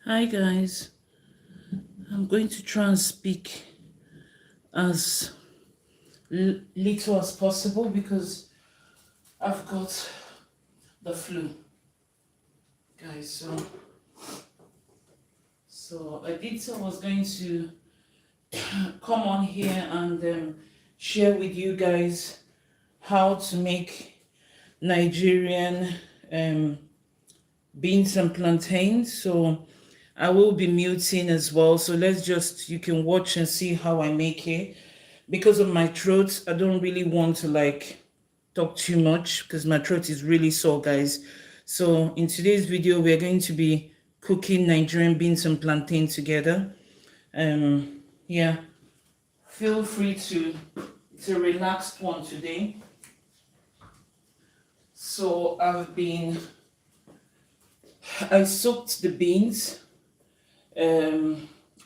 Hi guys, I'm going to try and speak as little as possible because I've got the flu, guys. So I did say I was going to come on here and share with you guys how to make Nigerian beans and plantain. So I will be muting as well. So you can watch and see how I make it. Because of my throat, I don't really want to talk too much because my throat is really sore, guys. So in today's video, we're going to be cooking Nigerian beans and plantain together. Yeah, feel free to, it's a relaxed one today. So I soaked the beans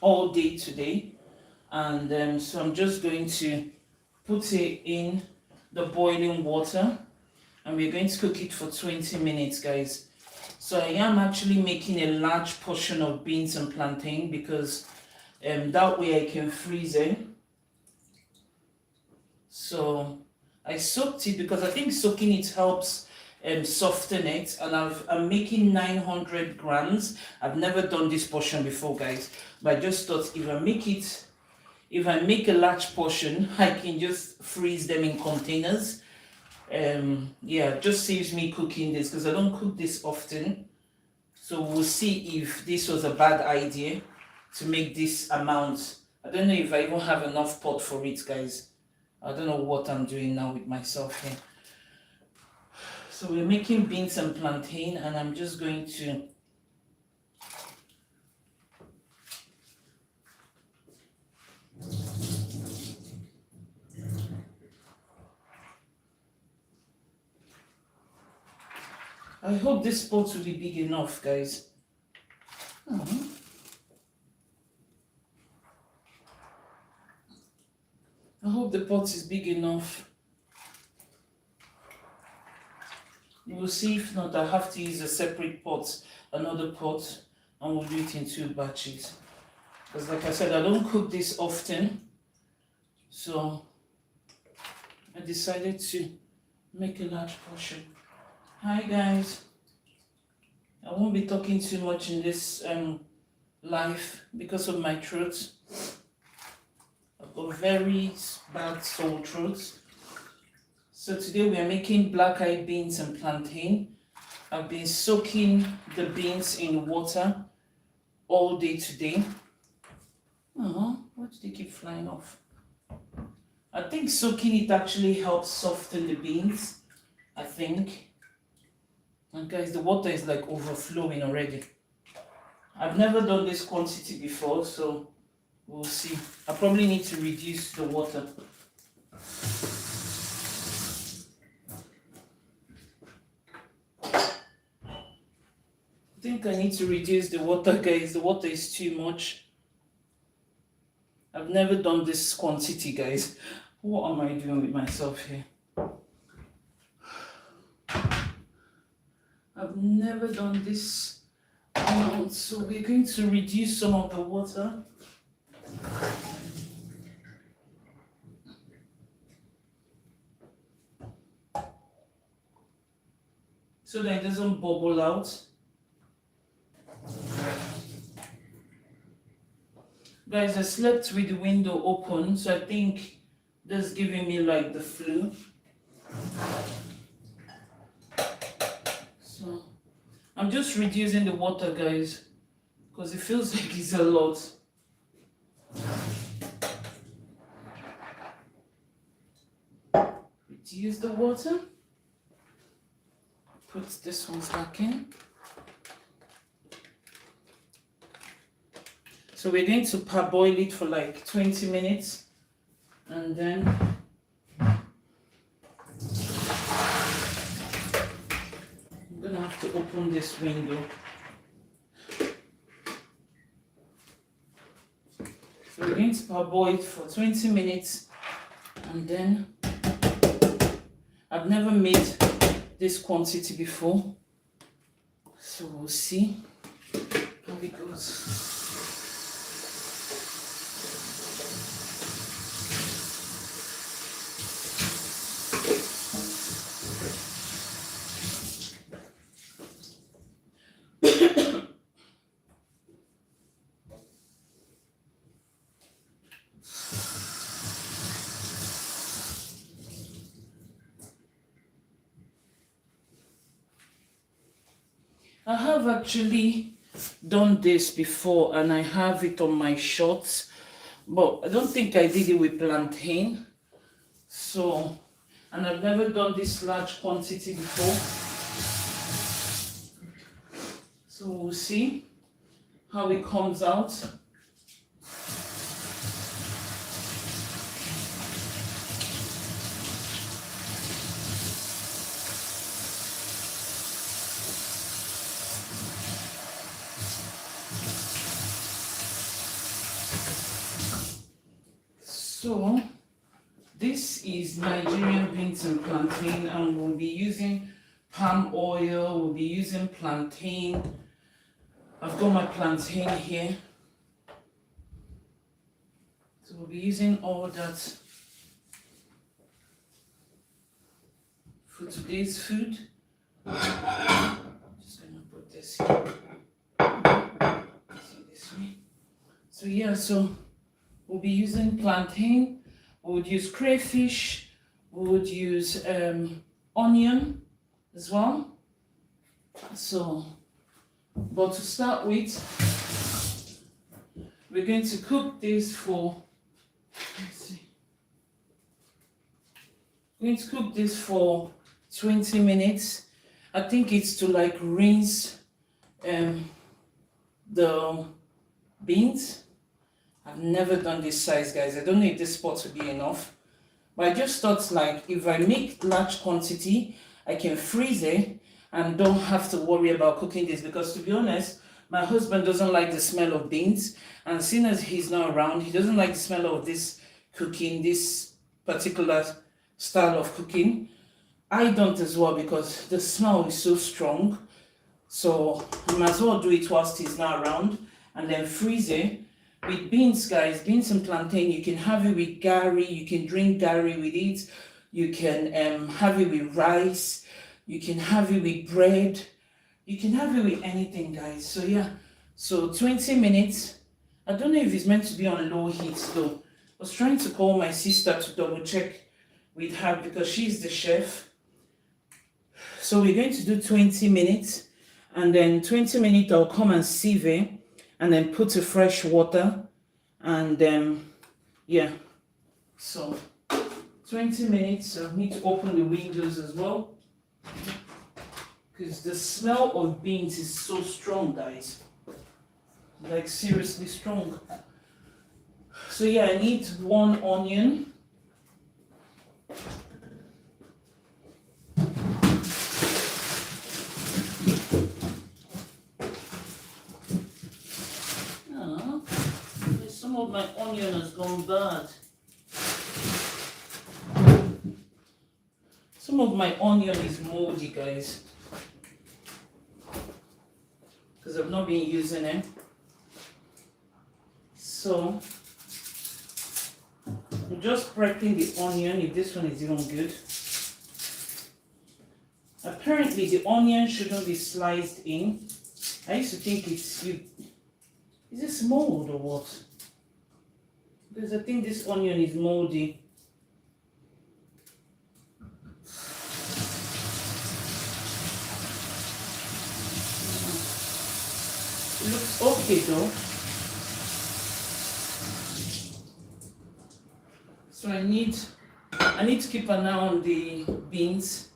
all day today, and so I'm just going to put it in the boiling water and we're going to cook it for 20 minutes, guys. So I am actually making a large portion of beans and plantain because that way I can freeze it. So I soaked it because I think soaking it helps soften it, and I'm making 900 grams. I've never done this portion before, guys, but I just thought if I make a large portion, I can just freeze them in containers. Yeah, it just saves me cooking this because I don't cook this often. So we'll see if this was a bad idea to make this amount. I don't know if I even have enough pot for it, guys. I don't know what I'm doing now with myself here. So we're making beans and plantain, and I'm just going to I hope this pot will be big enough, guys. I hope the pot is big enough. We'll see. If not, I have to use a separate pot, another pot, and we'll do it in 2 batches. Because like I said, I don't cook this often. So I decided to make a large portion. Hi guys. I won't be talking too much in this live because of my throat. I've got very bad sore throat. So today we are making black-eyed beans and plantain. I've been soaking the beans in water all day today. Oh, why did they keep flying off? I think soaking it actually helps soften the beans, I think. And guys, the water is like overflowing already. I've never done this quantity before, so we'll see. I probably need to reduce the water. I think I need to reduce the water, guys. The water is too much. I've never done this quantity, guys. What am I doing with myself here? I've never done this amount, so we're going to reduce some of the water. So that it doesn't bubble out. Guys, I slept with the window open, so I think that's giving me like the flu. So I'm just reducing the water, guys, because it feels like it's a lot. Reduce the water. Put this one back in. So we're going to parboil it for like 20 minutes, and then I'm gonna have to open this window. So we're going to parboil it for 20 minutes, and then I've never made this quantity before, so we'll see how it goes. I have actually done this before and I have it on my shorts, but I don't think I did it with plantain. So, and I've never done this large quantity before. So we'll see how it comes out. So this is Nigerian beans and plantain, and we'll be using palm oil, we'll be using plantain. I've got my plantain here. So we'll be using all that for today's food. Just gonna put this here. See this way. So yeah, so we'll be using plantain, we would use crayfish, we would use onion as well. So, but to start with, we're going to cook this for, let's see, we're going to cook this for 20 minutes. I think it's to like rinse the beans. I've never done this size, guys. I don't know if this pot will be enough. But I just thought like if I make large quantity, I can freeze it and don't have to worry about cooking this, because to be honest, my husband doesn't like the smell of beans, and seeing as he's not around, he doesn't like the smell of this cooking, this particular style of cooking. I don't as well, because the smell is so strong. So I might as well do it whilst he's not around and then freeze it. With beans, guys, beans and plantain, you can have it with gari, you can drink gari with it, you can have it with rice, you can have it with bread, you can have it with anything, guys. So yeah, so 20 minutes. I don't know if it's meant to be on low heat though. I was trying to call my sister to double check with her because she's the chef. So we're going to do 20 minutes, and then 20 minutes I'll come and sieve it and then put to fresh water, and yeah, so 20 minutes. I need to open the windows as well because the smell of beans is so strong, guys, like seriously strong. So yeah, I need 1 onion, some of my onion has gone bad. Some of my onion is moldy, guys, because I've not been using it. So I'm just prepping the onion, if this one is even good. Apparently the onion shouldn't be sliced in. I used to think it's you. Is this mold or what? Because I think this onion is moldy. It looks okay though. So I need to keep an eye on the beans.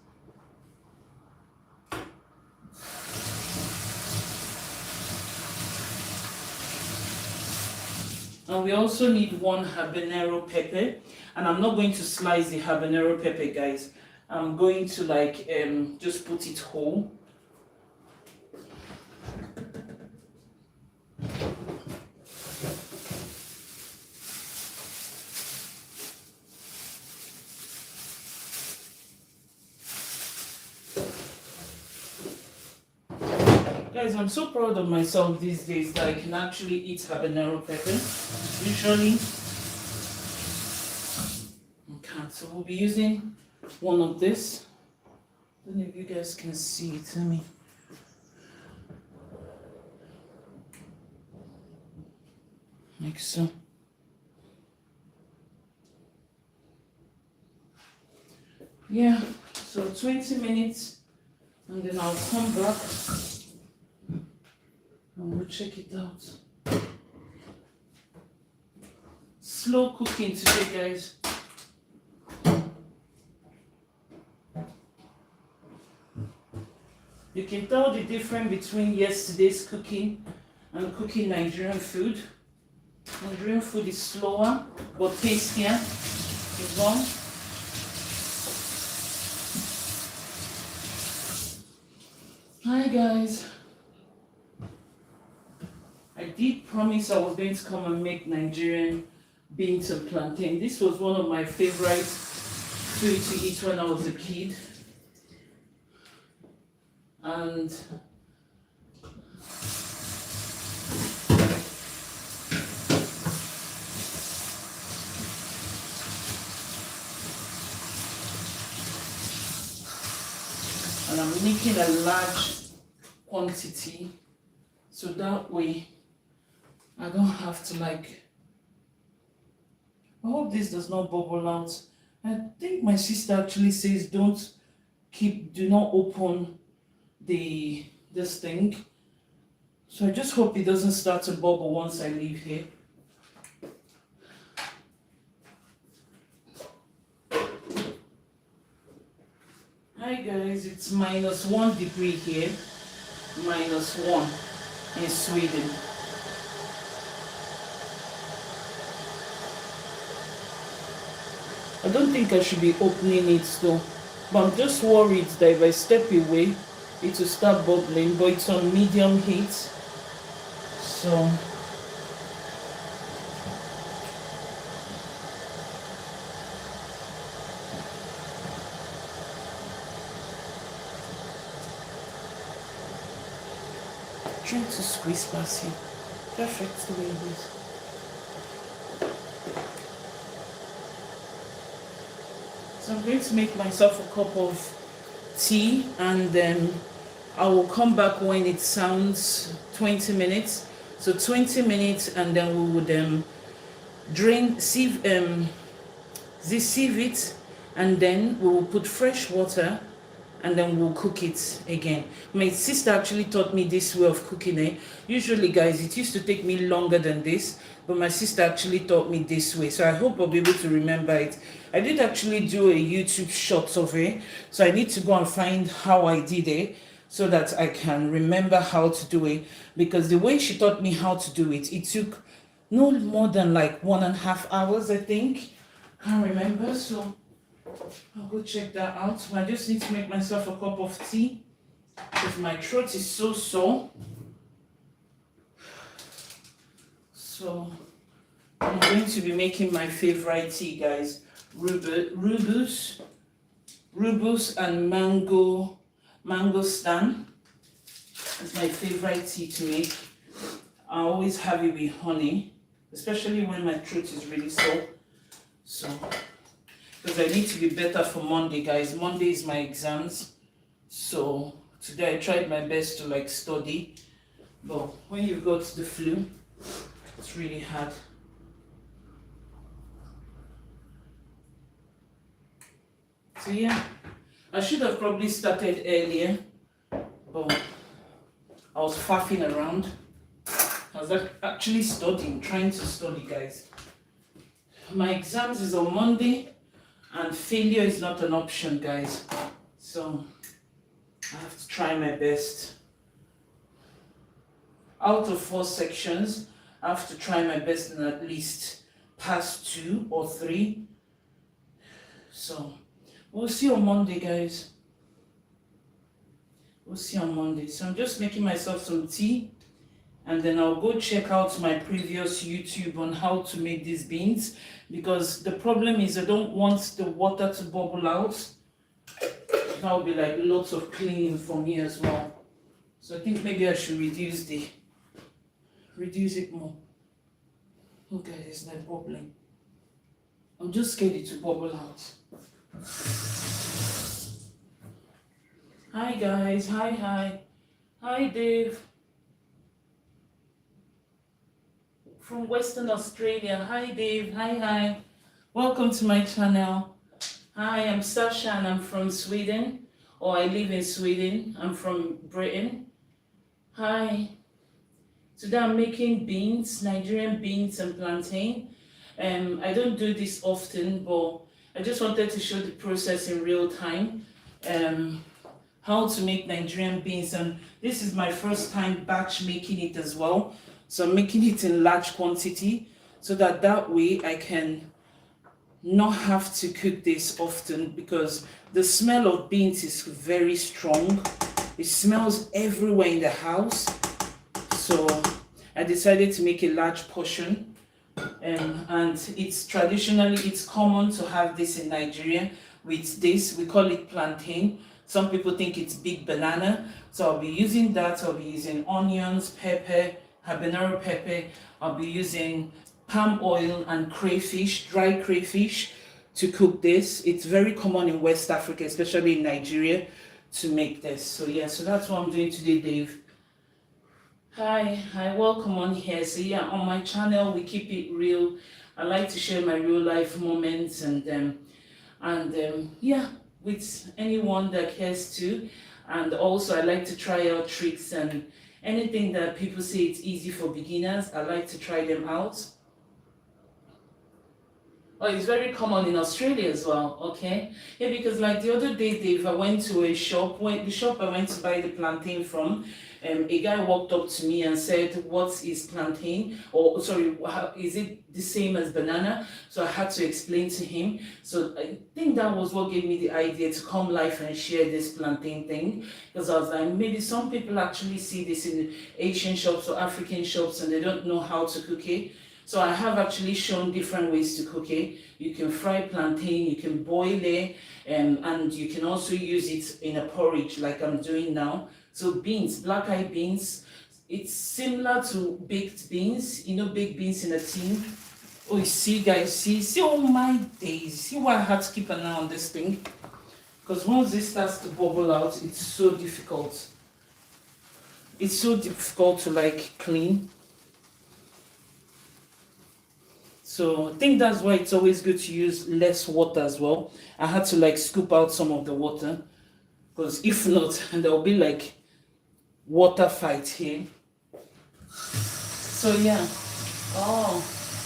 And we also need 1 habanero pepper, and I'm not going to slice the habanero pepper, guys. I'm going to like just put it whole. Guys, I'm so proud of myself these days that I can actually eat habanero pepper. Usually, I can't. So we'll be using one of this. I don't know if you guys can see it. Let me. Like so. Yeah, so 20 minutes and then I'll come back and we'll check it out. Slow cooking today, guys. You can tell the difference between yesterday's cooking and cooking Nigerian food. Nigerian food is slower but tastier as well. Hi guys. I did promise I was going to come and make Nigerian beans and plantain. This was one of my favorite food to eat when I was a kid. And I'm making a large quantity so that way I don't have to I hope this does not bubble out. I think my sister actually says do not open this thing. So I just hope it doesn't start to bubble once I leave here. Hi guys, it's -1 degree here, -1 in Sweden. I don't think I should be opening it though, but I'm just worried that if I step away, it will start bubbling, but it's on medium heat, so trying to squeeze past here. Perfect the way it is. So I'm going to make myself a cup of tea and then I will come back when it sounds 20 minutes. So 20 minutes and then we would sieve it and then we will put fresh water and then we'll cook it again. My sister actually taught me this way of cooking it. Usually, guys, it used to take me longer than this, but my sister actually taught me this way. So I hope I'll be able to remember it. I did actually do a YouTube short of it, so I need to go and find how I did it so that I can remember how to do it. Because the way she taught me how to do it, it took no more than like 1.5 hours, I think. I can't remember, so I'll go check that out. I just need to make myself a cup of tea because my throat is so sore. So I'm going to be making my favorite tea, guys. Rubus and mangostan. It's my favorite tea to make. I always have it with honey, especially when my throat is really sore. So because I need to be better for Monday, guys. Monday is my exams. So today I tried my best to study. But when you've got the flu, it's really hard. So yeah, I should have probably started earlier. But I was faffing around. I was actually studying, trying to study, guys. My exams is on Monday. And failure is not an option, guys. So I have to try my best. Out of 4 sections, I have to try my best and at least pass 2 or 3. So we'll see on Monday, guys. We'll see on Monday. So I'm just making myself some tea. And then I'll go check out my previous YouTube on how to make these beans. Because the problem is I don't want the water to bubble out. That will be like lots of cleaning for me as well. So I think maybe I should reduce it more. Okay, it's not bubbling. I'm just scared it to bubble out. Hi guys, hi. Hi Dave. From Western Australia. Hi Dave, hi. Welcome to my channel. Hi, I'm Sasha and I'm from Sweden. Or I live in Sweden. I'm from Britain. Hi. Today I'm making beans, Nigerian beans and plantain. I don't do this often, but I just wanted to show the process in real time. How to make Nigerian beans, and this is my first time batch making it as well. So I'm making it in large quantity so that way I can not have to cook this often, because the smell of beans is very strong. It smells everywhere in the house. So I decided to make a large portion, and it's common to have this in Nigeria. With this, we call it plantain. Some people think it's big banana. So I'll be using that. I'll be using onions, pepper, habanero pepper. I'll be using palm oil and crayfish, dry crayfish, to cook this. It's very common in West Africa, especially in Nigeria, to make this. So yeah, so that's what I'm doing today, Dave. Hi, welcome on here. So yeah, on my channel we keep it real. I like to share my real life moments and yeah, with anyone that cares to. And also I like to try out tricks and anything that people say it's easy for beginners. I like to try them out. Oh, it's very common in Australia as well, okay? Yeah, because like the other day, Dave, I went to a shop. The shop I went to buy the plantain from, a guy walked up to me and said, "What is plantain? Or sorry, is it the same as banana?" So I had to explain to him. So I think that was what gave me the idea to come live and share this plantain thing. Because I was like, maybe some people actually see this in Asian shops or African shops and they don't know how to cook it. So I have actually shown different ways to cook it. You can fry plantain, you can boil it, and you can also use it in a porridge like I'm doing now. So beans, black eyed beans, it's similar to baked beans, you know, baked beans in a tin. Oh, you see guys, see all my days, see why I had to keep an eye on this thing? Because once this starts to bubble out, it's so difficult. It's so difficult to like clean. So I think that's why it's always good to use less water as well. I had to like scoop out some of the water, because if not, there'll be like water fight here. So yeah, oh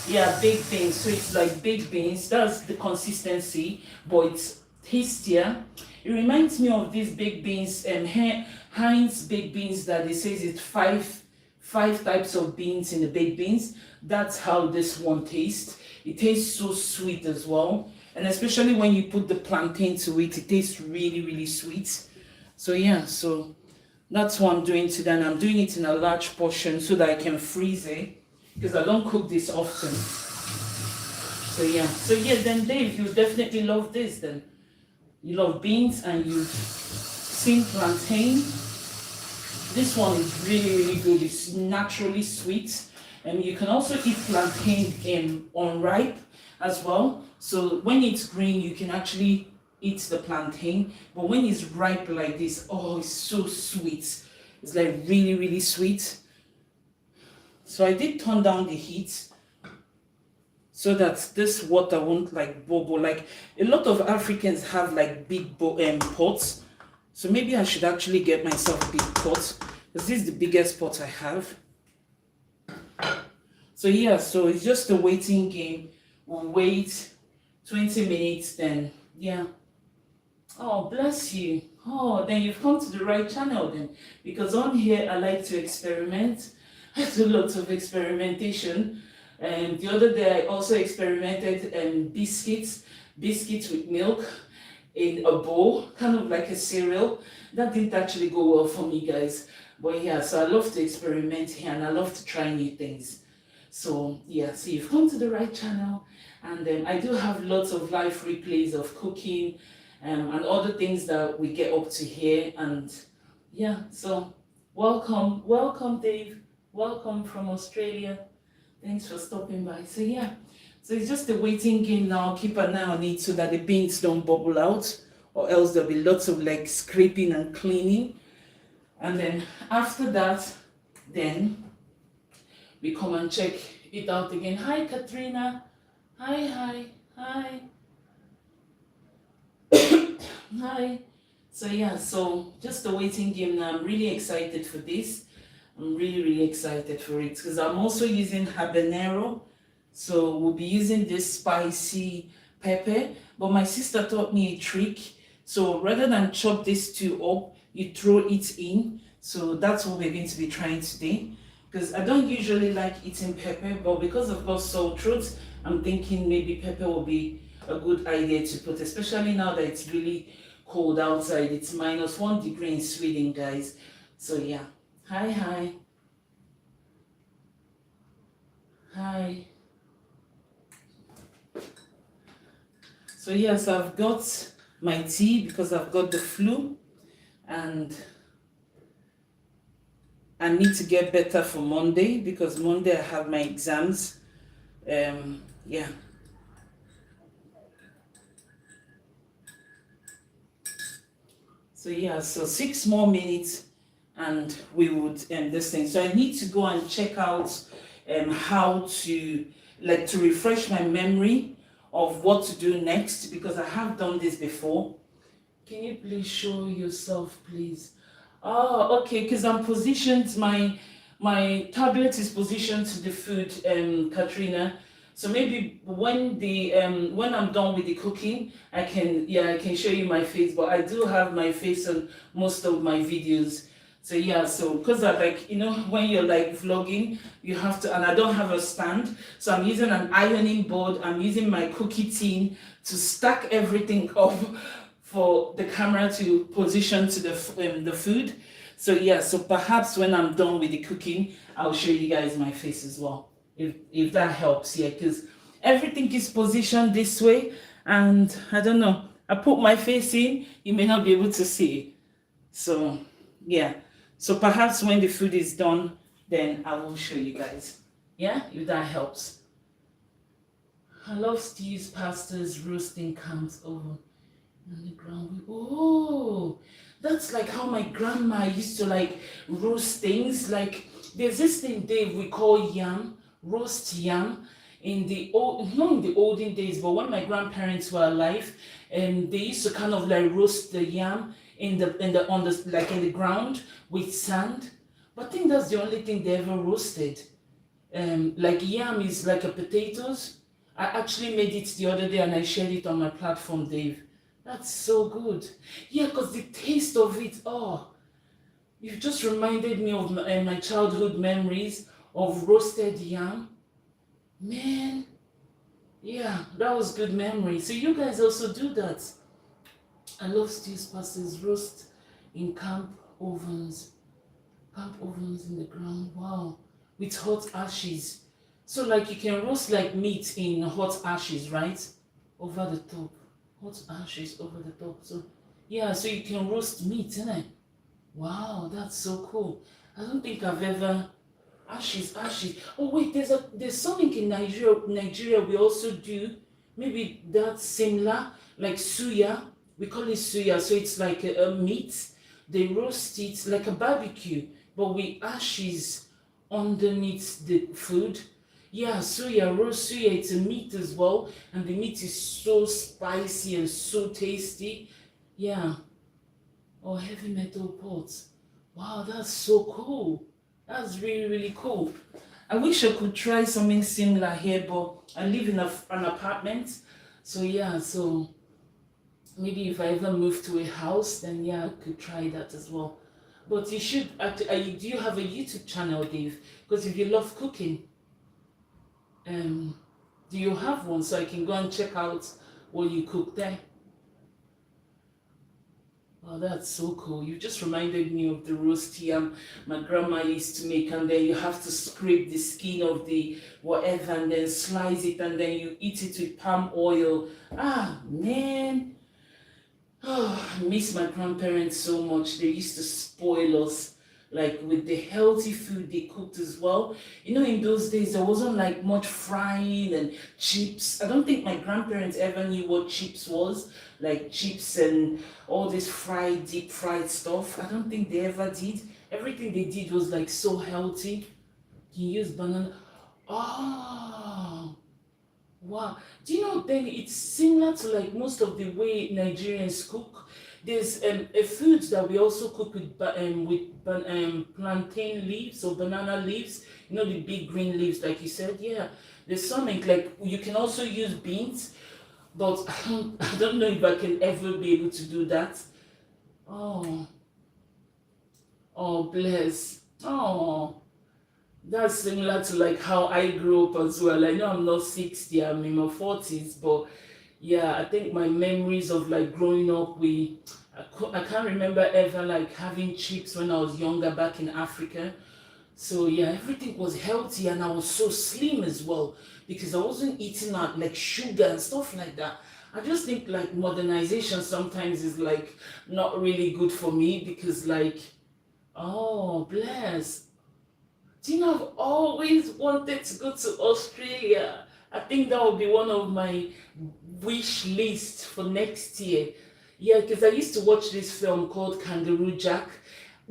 yeah, baked beans. So it's like baked beans. That's the consistency, but it's tastier. It reminds me of these baked beans, Heinz baked beans that it says it's five types of beans in the baked beans. That's how this one tastes. It tastes so sweet as well, and especially when you put the plantain to it, it tastes really sweet. So yeah, so that's what I'm doing today, and I'm doing it in a large portion so that I can freeze it, because I don't cook this often. So yeah, then Dave, you definitely love this. Then you love beans and you've seen plantain. This one is really good. It's naturally sweet. And you can also eat plantain unripe as well. So when it's green, you can actually eat the plantain. But when it's ripe like this, oh, it's so sweet. It's like really sweet. So I did turn down the heat so that this water won't like bubble. Like a lot of Africans have like big pots. So maybe I should actually get myself a big pot, because this is the biggest pot I have. So yeah, so it's just a waiting game. We'll wait 20 minutes, then yeah. Oh, bless you. Oh, then you've come to the right channel then, because on here I like to experiment. I do lots of experimentation. And the other day I also experimented biscuits with milk in a bowl, kind of like a cereal. That didn't actually go well for me, guys. But yeah, so I love to experiment here and I love to try new things. So yeah, so you've come to the right channel, and I do have lots of live replays of cooking and other things that we get up to here. And yeah, so Welcome, welcome, Dave. Welcome from Australia. Thanks for stopping by. So yeah, so it's just a waiting game now. Keep an eye on it so that the beans don't bubble out, or else there'll be lots of like scraping and cleaning. And then after that, then we come and check it out again. Hi, Katrina. Hi. Hi. So yeah, so just a waiting game now. I'm really excited for this. I'm really excited for it because I'm also using habanero. So we'll be using this spicy pepper. But my sister taught me a trick. So rather than chop these two up, you throw it in. So that's what we're going to be trying today. Because I don't usually like eating pepper, but because I've got sore throat, I'm thinking maybe pepper will be a good idea to put, especially now that it's really cold outside. It's -1 degree in Sweden, guys. So yeah. Hi. So yes, I've got my tea because I've got the flu and I need to get better for Monday because Monday I have my exams. Yeah. So yeah, so 6 more minutes and we would end this thing. So I need to go and check out how to refresh my memory of what to do next because I have done this before. Can you please show yourself, please? Oh, okay, because I'm positioned, my tablet is positioned to the food, Katrina. So maybe when I'm done with the cooking, I can show you my face, but I do have my face on most of my videos. So yeah, so because I when you're like vlogging, you have to, and I don't have a stand, so I'm using an ironing board. I'm using my cookie tin to stack everything up for the camera to position to the food. So yeah, so perhaps when I'm done with the cooking, I'll show you guys my face as well, if that helps. Yeah, because everything is positioned this way, and I don't know, I put my face in, you may not be able to see it. So yeah, so perhaps when the food is done, then I will show you guys. Yeah, if that helps. I love stews, pastas, roasting comes over on the ground. Oh, that's like how my grandma used to like roast things. Like there's this thing, Dave, we call yam, roast yam. In the old, not in the olden days, but when my grandparents were alive, and they used to kind of like roast the yam in the on the like in the ground with sand. But I think that's the only thing they ever roasted. Like yam is like a potatoes. I actually made it the other day and I shared it on my platform, Dave. That's so good. Yeah, because the taste of it, oh, you've just reminded me of my childhood memories of roasted yam. Man, yeah, that was good memory. So you guys also do that. I love stews, pastas, roast in camp ovens in the ground. Wow, with hot ashes. So like you can roast like meat in hot ashes, right? Over the top. Hot ashes over the top. So yeah, so you can roast meat, innit? Wow, that's so cool. I don't think I've ever ashes. Oh wait, there's something in Nigeria we also do. Maybe that's similar, like suya. We call it suya, so it's like a meat. They roast it like a barbecue, but with ashes underneath the food. Yeah, suya, roast suya, it's a meat as well, and the meat is so spicy and so tasty. Yeah. Or heavy metal pots. Wow, that's so cool. That's really cool. I wish I could try something similar here, but I live in an apartment. So yeah, so maybe if I ever move to a house, then yeah, I could try that as well. But you should, do you have a YouTube channel, Dave? Because if you love cooking, do you have one so I can go and check out what you cook there? Oh, that's so cool. You just reminded me of the roast yam my grandma used to make, and then you have to scrape the skin of the whatever and then slice it and then you eat it with palm oil. Ah, man. Oh, I miss my grandparents so much. They used to spoil us. like with the healthy food they cooked as well. You know, in those days there wasn't like much frying and chips. I don't think my grandparents ever knew what chips was, like chips and all this fried, deep fried stuff. I don't think they ever did. Everything they did was like so healthy. You use banana. Oh, wow. Do you know then it's similar to like most of the way Nigerians cook? There's a food that we also cook with plantain leaves or banana leaves. You know the big green leaves, like you said. Yeah, there's something like you can also use beans, but I don't know if I can ever be able to do that. Oh, oh, bless. Oh. That's similar to like how I grew up as well. I know I'm not 60, I'm in my 40s, but yeah, I think my memories of like growing up, I can't remember ever like having chips when I was younger back in Africa. So yeah, everything was healthy and I was so slim as well because I wasn't eating out like sugar and stuff like that. I just think like modernization sometimes is like not really good for me because like, oh, bless. Do you know, I've always wanted to go to Australia. I think that would be one of my wish lists for next year. Yeah, because I used to watch this film called Kangaroo Jack.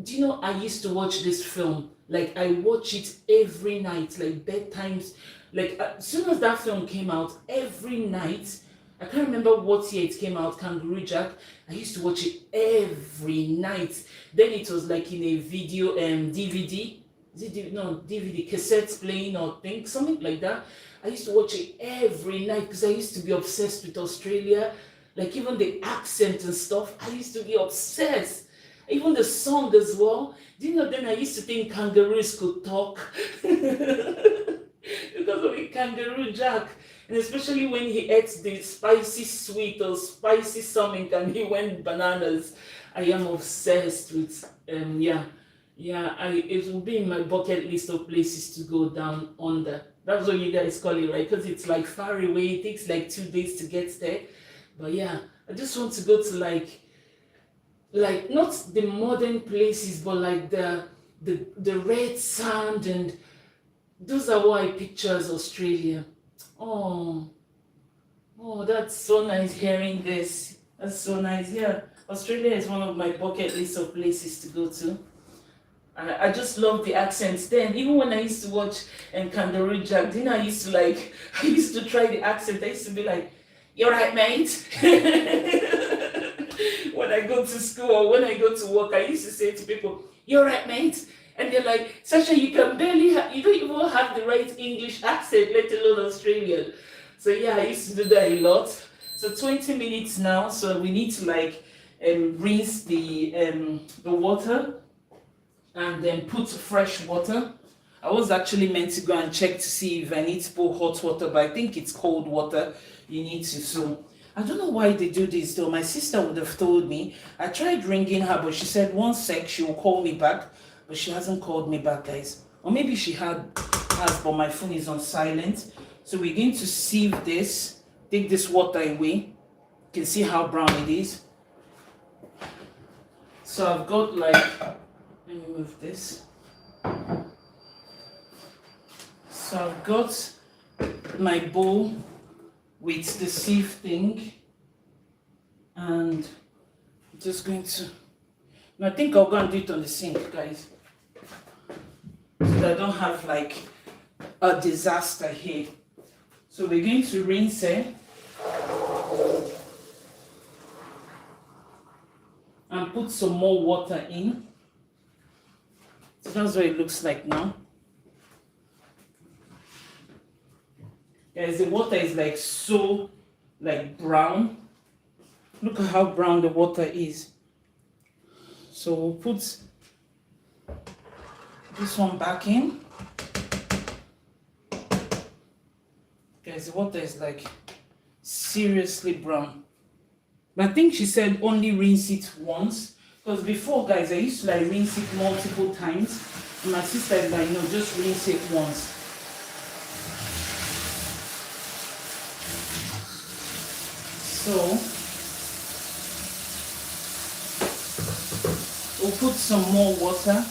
Do you know, I used to watch this film. Like, I watch it every night, like bedtimes. Like, as soon as that film came out, every night, I can't remember what year it came out, Kangaroo Jack. I used to watch it every night. Then it was like in a video DVD. No, DVD, cassettes playing or things, something like that. I used to watch it every night because I used to be obsessed with Australia. Like even the accent and stuff, I used to be obsessed. Even the song as well. Do you know then I used to think kangaroos could talk? Because of the Kangaroo Jack. And especially when he ate the spicy sweet or spicy something and he went bananas. I am obsessed with it will be in my bucket list of places to go down under. That's what you guys call it, right? Because it's like far away. It takes like 2 days to get there. But yeah, I just want to go to like not the modern places, but like the red sand, and those are what I picture as Australia. Oh, oh, that's so nice hearing this. That's so nice. Yeah, Australia is one of my bucket list of places to go to. And I just love the accents then. Even when I used to watch Kangaroo Jack, then I used to try the accent. I used to be like, "You're right, mate." When I go to school or when I go to work, I used to say to people, "You're right, mate." And they're like, "Sasha, you can barely, you don't even have the right English accent, let alone Australian." So yeah, I used to do that a lot. So 20 minutes now, so we need to like rinse the water and then put fresh water. I was actually meant to go and check to see if I need to put hot water, but I think it's cold water you need to. So I don't know why they do this though. My sister would have told me. I tried ringing her, but she said 1 sec, she will call me back. But she hasn't called me back, guys. Or maybe she has, but my phone is on silent. So we're going to sieve this, take this water away. You can see how brown it is. So I've got like, let me move this. So I've got my bowl with the sieve thing, and I'm just going to, I think I'll go and do it on the sink, guys, so that I don't have like a disaster here. So we're going to rinse it and put some more water in. So that's what it looks like now. Guys, the water is like so like brown. Look at how brown the water is. So we'll put this one back in. Guys, the water is like seriously brown. But I think she said only rinse it once. Because before, guys, I used to like rinse it multiple times. And my sister is like, no, just rinse it once. So we'll put some more water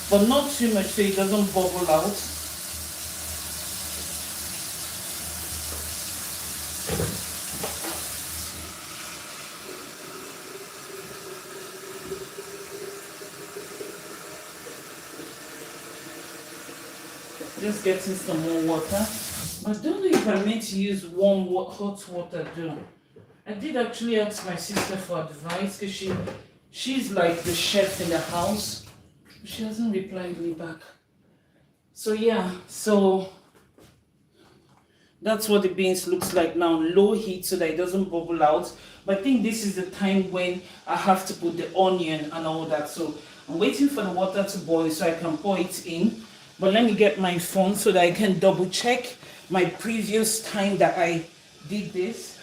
but not too much so it doesn't bubble out. Just getting some more water. I don't know if I meant to use warm hot water though. I did actually ask my sister for advice because she's like the chef in the house. She hasn't replied me back. So yeah, so that's what the beans looks like now. Low heat so that it doesn't bubble out. But I think this is the time when I have to put the onion and all that. So I'm waiting for the water to boil so I can pour it in. But let me get my phone so that I can double check my previous time that I did this.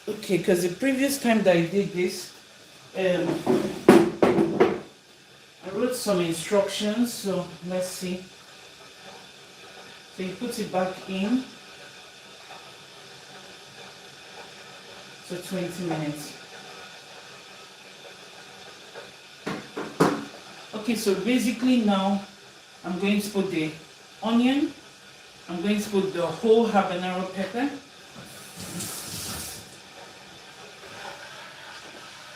Okay, because the previous time that I did this, I wrote some instructions, so let's see. So you put it back in. So 20 minutes. Okay, so basically now I'm going to put the onion, I'm going to put the whole habanero pepper,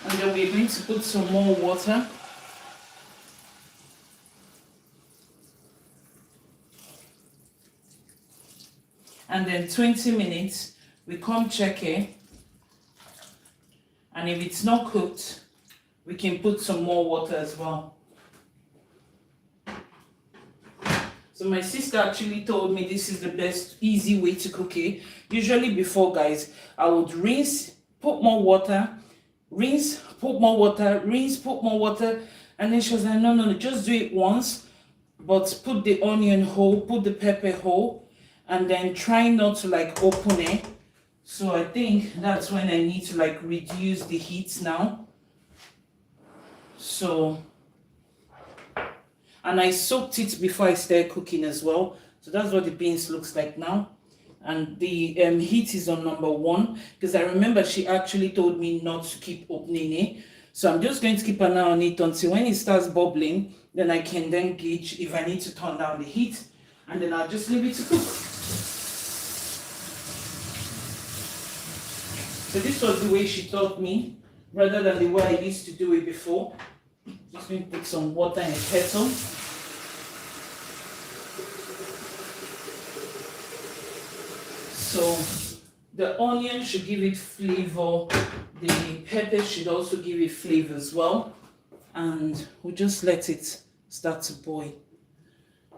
and then we're going to put some more water. And then 20 minutes, we come check it. And if it's not cooked, we can put some more water as well. So my sister actually told me this is the best, easy way to cook it. Usually before, guys, I would rinse, put more water, rinse, put more water, rinse, put more water. And then she was like, no, just do it once. But put the onion whole, put the pepper whole, and then try not to like open it. So I think that's when I need to like reduce the heat now. So, and I soaked it before I started cooking as well. So that's what the beans looks like now. And the heat is on number 1 because I remember she actually told me not to keep opening it. So I'm just going to keep an eye on it until when it starts bubbling, then I can then gauge if I need to turn down the heat, and then I'll just leave it to cook. So this was the way she taught me, rather than the way I used to do it before. Just going to put some water in a kettle. So the onion should give it flavor, the pepper should also give it flavor as well. And we'll just let it start to boil.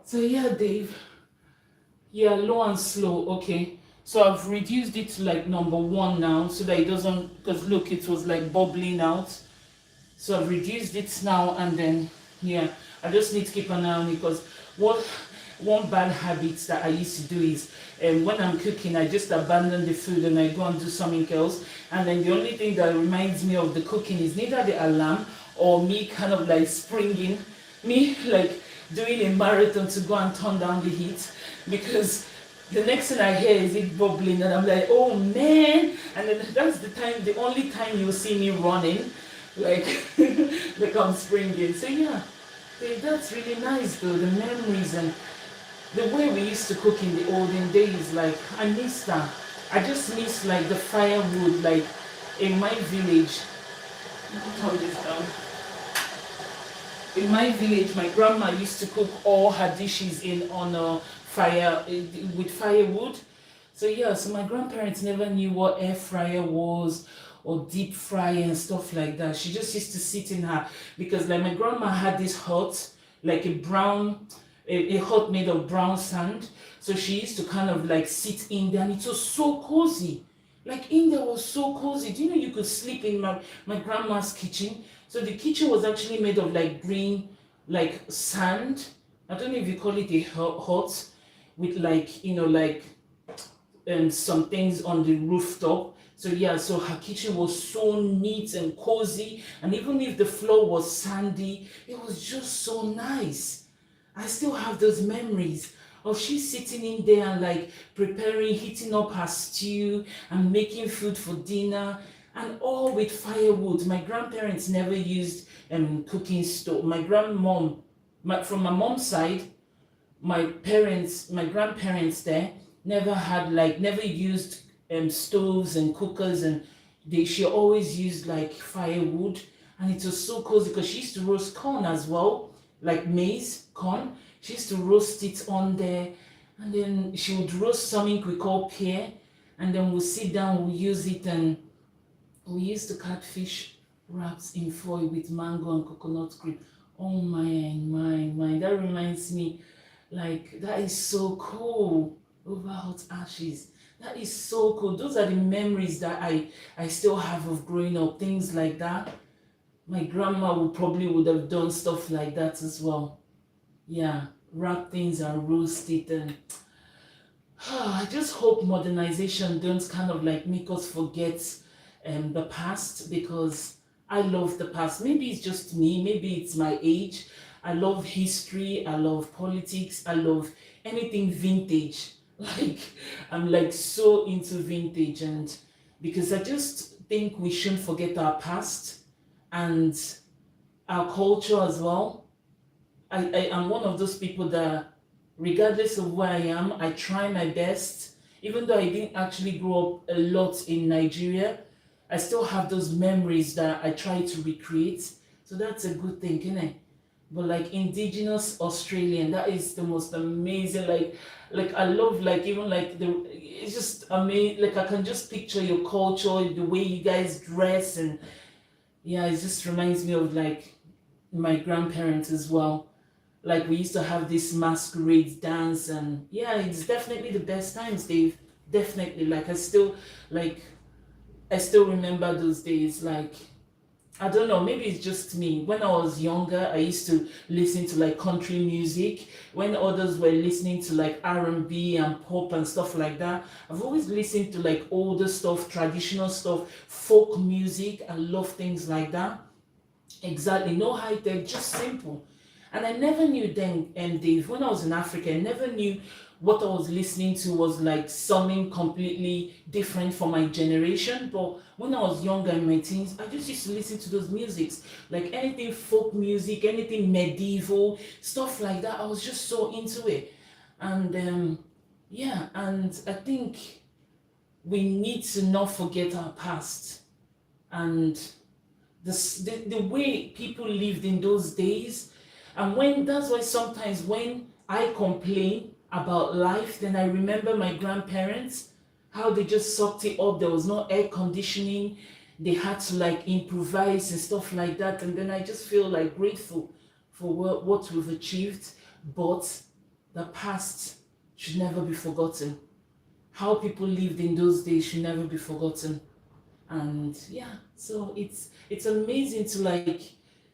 So yeah, Dave. Yeah, low and slow, okay. So I've reduced it to like number 1 now so that it doesn't, because look, it was like bubbling out. So I've reduced it now, and then, yeah, I just need to keep an eye on it, because one bad habit that I used to do is when I'm cooking, I just abandon the food and I go and do something else. And then the only thing that reminds me of the cooking is neither the alarm or me kind of like springing, me like doing a marathon to go and turn down the heat, because the next thing I hear is it bubbling and I'm like, oh man. And then that's the only time you'll see me running, like, like I'm springing. So yeah, that's really nice though, the memories and the way we used to cook in the olden days. Like, I miss that. I just miss like the firewood, like in my village. Turn this down. In my village, my grandma used to cook all her dishes on a fire with firewood. So yeah, so my grandparents never knew what air fryer was or deep fryer and stuff like that. She just used to sit in her, because like my grandma had this hut, like a hut made of brown sand. So she used to kind of like sit in there, and it was so cozy. Like in there was so cozy. Do you know you could sleep in my grandma's kitchen? So the kitchen was actually made of like green, like sand. I don't know if you call it a hut, with like, you know, like some things on the rooftop. So yeah, so her kitchen was so neat and cozy, and even if the floor was sandy, it was just so nice. I still have those memories of she sitting in there and like preparing, heating up her stew and making food for dinner, and all with firewood. My grandparents never used cooking stove. My grandmom, from my mom's side, my grandparents there never used stoves and cookers, and she always used like firewood, and it was so cozy because she used to roast corn as well, like maize corn. She used to roast it on there, and then she would roast something we call pear, and then we'll sit down, we'll use it, and we used to catfish wraps in foil with mango and coconut cream. Oh my, that reminds me, like, that is so cool. Over hot ashes. That is so cool. Those are the memories that I still have of growing up. Things like that. My grandma would have done stuff like that as well. Yeah, wrap things and roast it, and I just hope modernization don't kind of like make us forget the past, because I love the past. Maybe it's just me, maybe it's my age. I love history, I love politics, I love anything vintage. Like, I'm like so into vintage, and because I just think we shouldn't forget our past and our culture as well. I am one of those people that, regardless of where I am, I try my best. Even though I didn't actually grow up a lot in Nigeria, I still have those memories that I try to recreate. So that's a good thing, isn't it? But like indigenous Australian, that is the most amazing. Like I love, like, even like it's just amazing. Like, I can just picture your culture, the way you guys dress, and yeah, it just reminds me of like my grandparents as well. Like, we used to have this masquerade dance, and yeah, it's definitely the best times, Dave. Definitely. Like, I still remember those days. Like, I don't know, maybe it's just me. When I was younger, I used to listen to like country music. When others were listening to like R&B and pop and stuff like that, I've always listened to like older stuff, traditional stuff, folk music. I love things like that. Exactly, no high tech, just simple. And I never knew then, Dave, when I was in Africa, I never knew what I was listening to was like something completely different from my generation. But when I was younger in my teens, I just used to listen to those musics, like anything folk music, anything medieval, stuff like that. I was just so into it. And yeah, and I think we need to not forget our past, and the way people lived in those days. And when that's why sometimes when I complain about life, then I remember my grandparents, how they just sucked it up. There was no air conditioning. They had to like improvise and stuff like that. And then I just feel like grateful for what we've achieved. But the past should never be forgotten. How people lived in those days should never be forgotten. And yeah, so it's amazing to like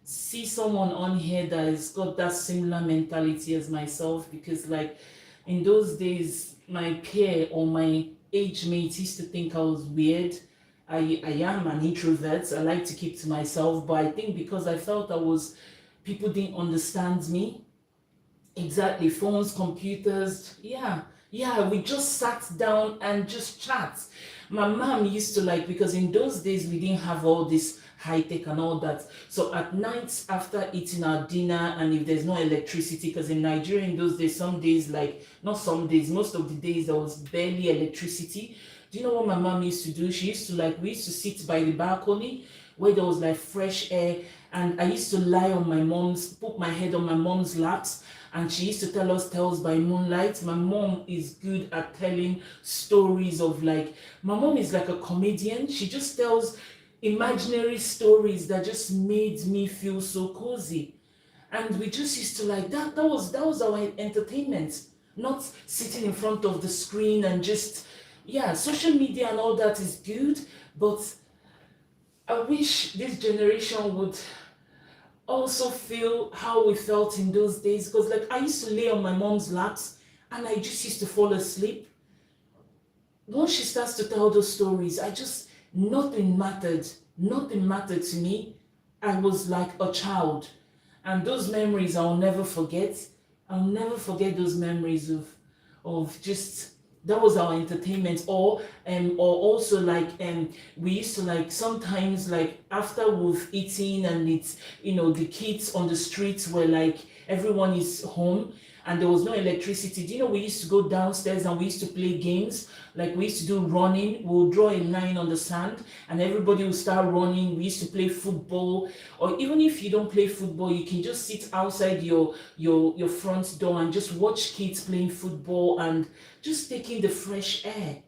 see someone on here that has got that similar mentality as myself, because like in those days my peer or my age mates used to think I was weird. I am an introvert. I like to keep to myself, but I think because I felt people didn't understand me. Exactly, phones, computers, yeah, we just sat down and just chat. My mom used to like, because in those days we didn't have all this high tech and all that. So at nights after eating our dinner, and if there's no electricity, because in Nigeria in those days, some days, like not some days, most of the days there was barely electricity. Do you know what my mom used to do? She used to like, we used to sit by the balcony where there was like fresh air, and I used to lie on put my head on my mom's laps, and she used to tell us tales by moonlight. My mom is good at telling stories of like, my mom is like a comedian. She just tells imaginary stories that just made me feel so cozy. And we just used to like that was our entertainment, not sitting in front of the screen and just, yeah, social media and all that is good, but I wish this generation would also feel how we felt in those days, because like I used to lay on my mom's laps and I just used to fall asleep. Once she starts to tell those stories, nothing mattered to me. I was like a child, and those memories I'll never forget. I'll never forget those memories of of just, that was our entertainment. Or also like we used to like sometimes like after we've eaten and it's, the kids on the streets were like, everyone is home and there was no electricity. Do you know we used to go downstairs and we used to play games? Like we used to do running. We'll draw a line on the sand and everybody will start running. We used to play football. Or even if you don't play football, you can just sit outside your front door and just watch kids playing football and just taking the fresh air.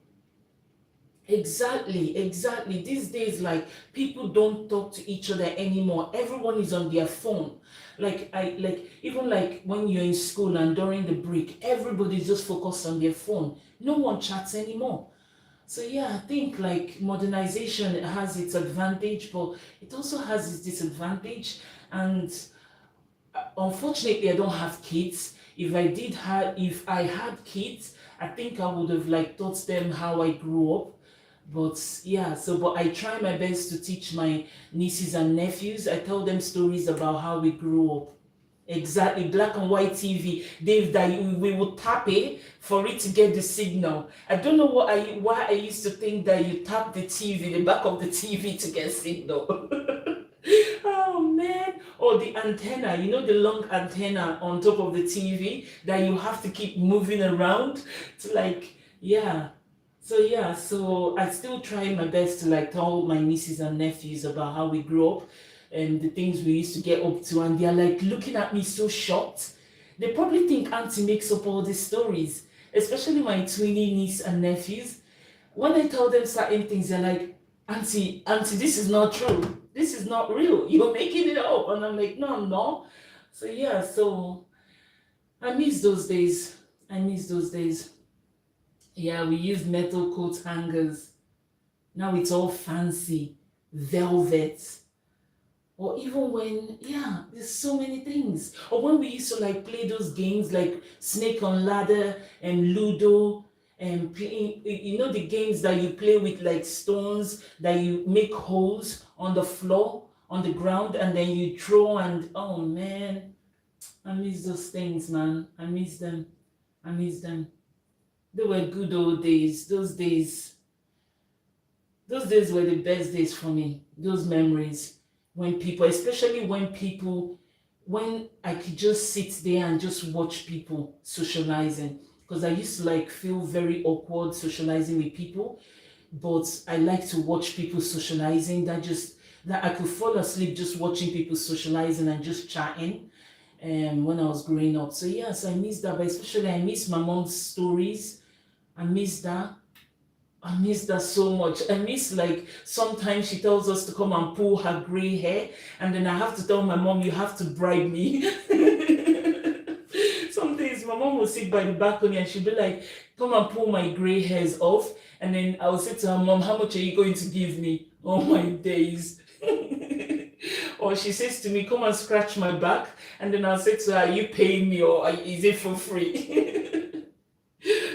Exactly, exactly. These days, like people don't talk to each other anymore. Everyone is on their phone. Like even like when you're in school and during the break, everybody's just focused on their phone. No one chats anymore. So yeah, I think like modernization has its advantage, but it also has its disadvantage. And unfortunately, I don't have kids. If I had kids, I think I would have like taught them how I grew up. But yeah, but I try my best to teach my nieces and nephews. I tell them stories about how we grew up. Exactly, black and white TV. Dave, that we would tap it for it to get the signal. I don't know why I used to think that you tap the TV, the back of the TV to get signal. Oh man. Or the antenna, the long antenna on top of the TV that you have to keep moving around to like, yeah. So yeah, so I still try my best to like tell my nieces and nephews about how we grew up and the things we used to get up to, and they're like looking at me so shocked. They probably think Auntie makes up all these stories, especially my twinny niece and nephews. When I tell them certain things, they're like, Auntie, this is not true. This is not real. You're making it up. And I'm like, no, I'm not. So yeah, so I miss those days. I miss those days. Yeah, we used metal coat hangers. Now it's all fancy, velvet. Or even when, yeah, there's so many things. Or when we used to like play those games like Snake on Ladder and Ludo and playing, the games that you play with like stones that you make holes on the floor, on the ground, and then you throw and oh man, I miss those things, man. I miss them. I miss them. They were good old days. Those days were the best days for me. Those memories when people, especially when I could just sit there and just watch people socializing. Because I used to like feel very awkward socializing with people, but I like to watch people socializing. That I could fall asleep just watching people socializing and just chatting. When I was growing up. So yes, I miss that, but especially I miss my mom's stories. I miss that. I miss that so much. I miss like sometimes she tells us to come and pull her gray hair, and then I have to tell my mom, you have to bribe me. Some days my mom will sit by the balcony and she'll be like, come and pull my gray hairs off. And then I'll say to her, Mom, how much are you going to give me? Oh my days. Or she says to me, come and scratch my back. And then I'll say to her, are you paying me or is it for free?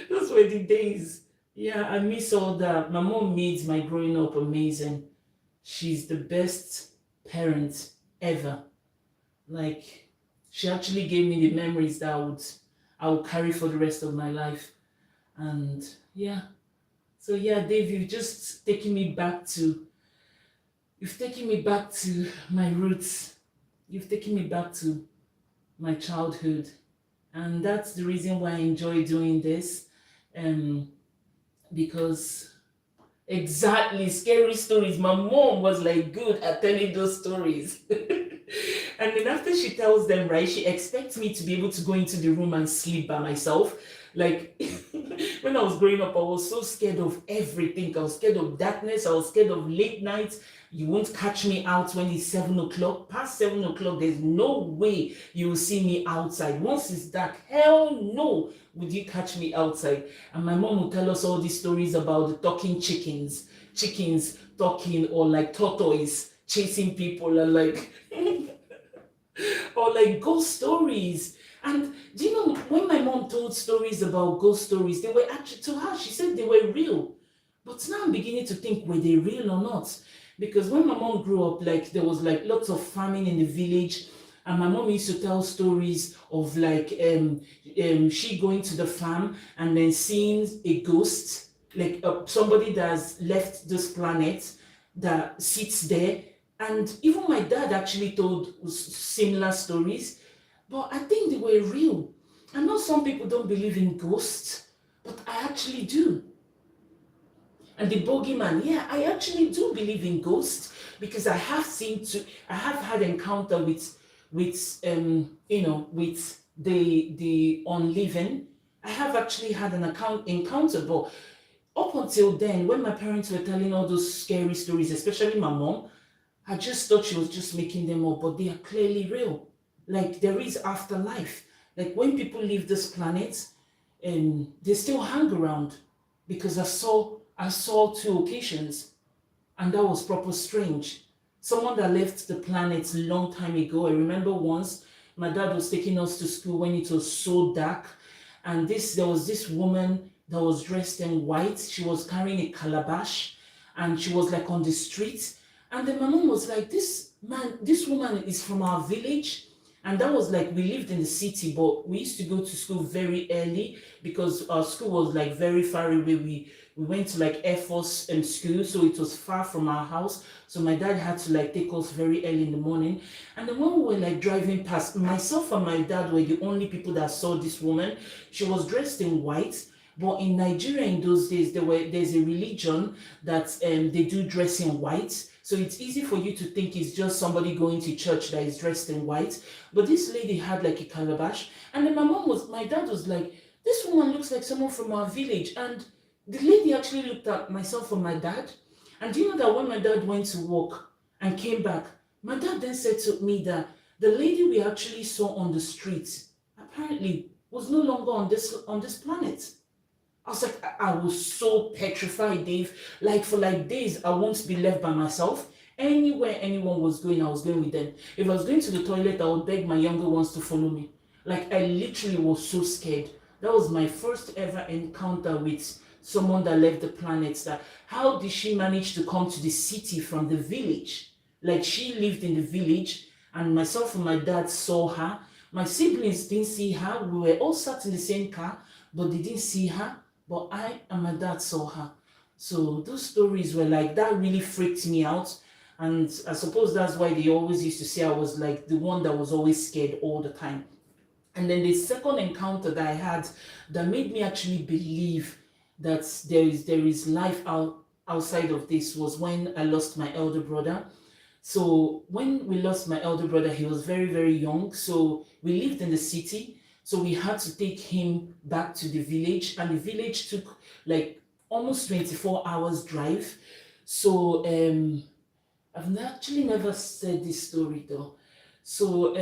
Those were the days. Yeah, I miss all that. My mom made my growing up amazing. She's the best parent ever. Like, she actually gave me the memories that I would carry for the rest of my life. And yeah. So yeah, Dave, you've taken me back to my roots. You've taken me back to my childhood. And that's the reason why I enjoy doing this. Because exactly, scary stories. My mom was like good at telling those stories. And then after she tells them, right, she expects me to be able to go into the room and sleep by myself. Like when I was growing up, I was so scared of everything. I was scared of darkness. I was scared of late nights. You won't catch me out when it's 7 o'clock. Past 7 o'clock, there's no way you will see me outside. Once it's dark, hell no, would you catch me outside? And my mom would tell us all these stories about the talking chickens talking, or like tortoise chasing people, and like, or like ghost stories. And do you know, when my mom told stories about ghost stories, they were actually, to her, she said they were real. But now I'm beginning to think, were they real or not? Because when my mom grew up, like there was like lots of farming in the village, And my mom used to tell stories of like she going to the farm and then seeing a ghost, like somebody that's left this planet that sits there. And even my dad actually told similar stories, but I think they were real. I know some people don't believe in ghosts, but I actually do. And the bogeyman, yeah, I actually do believe in ghosts because I have had encounter with the unliving. I have actually had an encounter, but up until then, when my parents were telling all those scary stories, especially my mom, I just thought she was just making them up, but they are clearly real. Like there is afterlife. Like when people leave this planet, they still hang around because I saw two occasions, and that was proper strange. Someone that left the planet a long time ago. I remember once my dad was taking us to school when it was so dark, and there was this woman that was dressed in white. She was carrying a calabash, and she was like on the street. And then my mom was like, this woman is from our village. And that was like, we lived in the city, but we used to go to school very early because our school was like very far away. We went to like Air Force school, so it was far from our house. So my dad had to like take us very early in the morning. And then when we were like driving past, myself and my dad were the only people that saw this woman. She was dressed in white. But in Nigeria in those days, there's a religion that they do dress in white. So it's easy for you to think it's just somebody going to church that is dressed in white. But this lady had like a calabash. And then my dad was like, this woman looks like someone from our village. And the lady actually looked at myself and my dad. And do you know that when my dad went to work and came back, my dad then said to me that the lady we actually saw on the street apparently was no longer on this planet. I was like, I was so petrified, Dave. Like for like days, I won't be left by myself. Anywhere anyone was going, I was going with them. If I was going to the toilet, I would beg my younger ones to follow me. Like I literally was so scared. That was my first ever encounter with someone that left the planet. That how did she manage to come to the city from the village? Like she lived in the village, and myself and my dad saw her. My siblings didn't see her. We were all sat in the same car, but they didn't see her. But I and my dad saw her. So those stories were like, that really freaked me out. And I suppose that's why they always used to say I was like the one that was always scared all the time. And then the second encounter that I had that made me actually believe that there is life outside of this was when I lost my elder brother. So when we lost my elder brother, he was very, very young. So we lived in the city. So we had to take him back to the village, and the village took like almost 24 hours drive. So I've actually never said this story though. So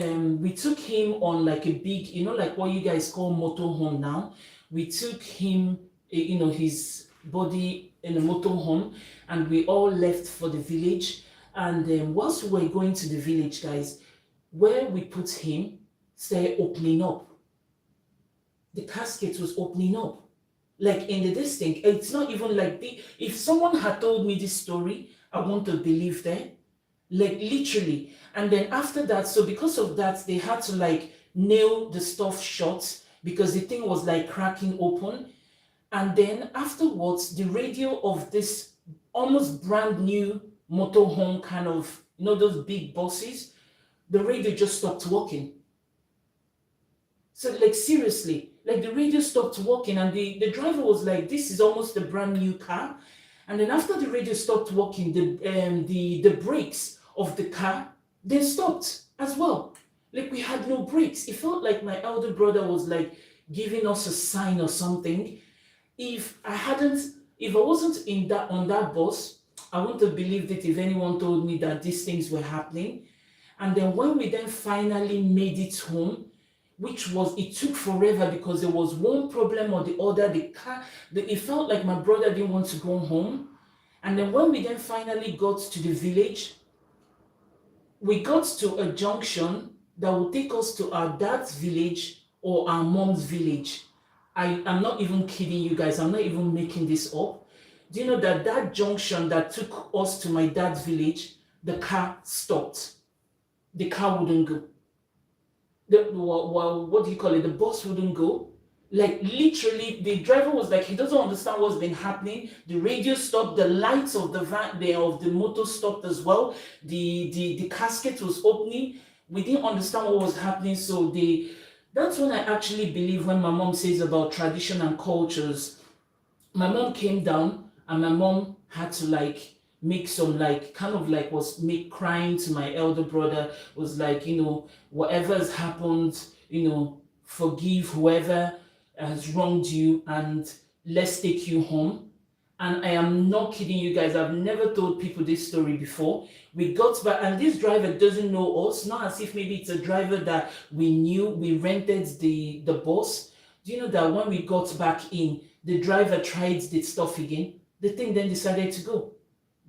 we took him on like a big, like what you guys call motorhome now. We took him, his body in a motorhome, and we all left for the village. And whilst we were going to the village, guys, where we put him started opening up. The casket was opening up. Like in the distance, it's not even like if someone had told me this story, I wouldn't have believed it. Like literally. And then after that, so because of that, they had to like nail the stuff shut because the thing was like cracking open. And then afterwards, the radio of this almost brand new motorhome kind of, those big buses, the radio just stopped working. So like seriously, like the radio stopped working, and the driver was like, this is almost a brand new car. And then after the radio stopped working, the brakes of the car then stopped as well. Like we had no brakes. It felt like my elder brother was like giving us a sign or something. If I wasn't on that bus, I wouldn't have believed it if anyone told me that these things were happening. And then when we then finally made it home, it took forever because there was one problem or the other. It felt like my brother didn't want to go home. And then when we then finally got to the village, we got to a junction that would take us to our dad's village or our mom's village. I'm not even kidding you guys. I'm not even making this up. Do you know that junction that took us to my dad's village, the car stopped. The car wouldn't go. what do you call it? The bus wouldn't go. Like literally, the driver was like, he doesn't understand what's been happening. The radio stopped, the lights of the of the motor stopped as well. The casket was opening. We didn't understand what was happening. So that's when I actually believe when my mom says about tradition and cultures. My mom came down and my mom had to like make some like kind of like was make crying to my elder brother, was like, whatever has happened, forgive whoever has wronged you and let's take you home. And I am not kidding you guys, I've never told people this story before. We got back, and this driver doesn't know us, not as if maybe it's a driver that we knew, we rented the bus. Do you know that when we got back in, the driver tried the stuff again? The thing then decided to go.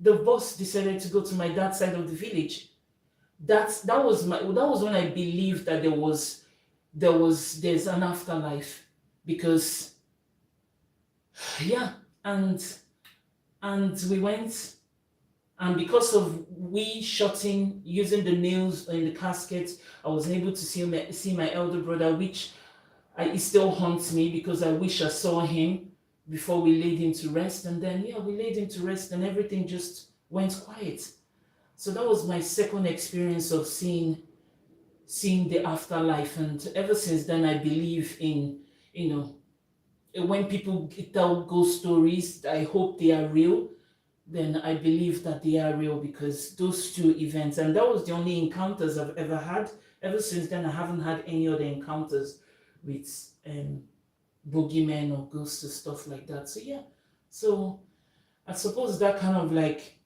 The bus decided to go to my dad's side of the village. That was when I believed that there's an afterlife, because yeah, and we went, and because of we shutting using the nails in the casket, I was able to see my elder brother, which it still haunts me because I wish I saw him before we laid him to rest. And then yeah, we laid him to rest and everything just went quiet. So that was my second experience of seeing the afterlife, and ever since then I believe in, when people tell ghost stories, I hope they are real. Then I believe that they are real, because those two events, and that was the only encounters I've ever had. Ever since then, I haven't had any other encounters with boogeymen or ghosts or stuff like that. So yeah, so I suppose that kind of like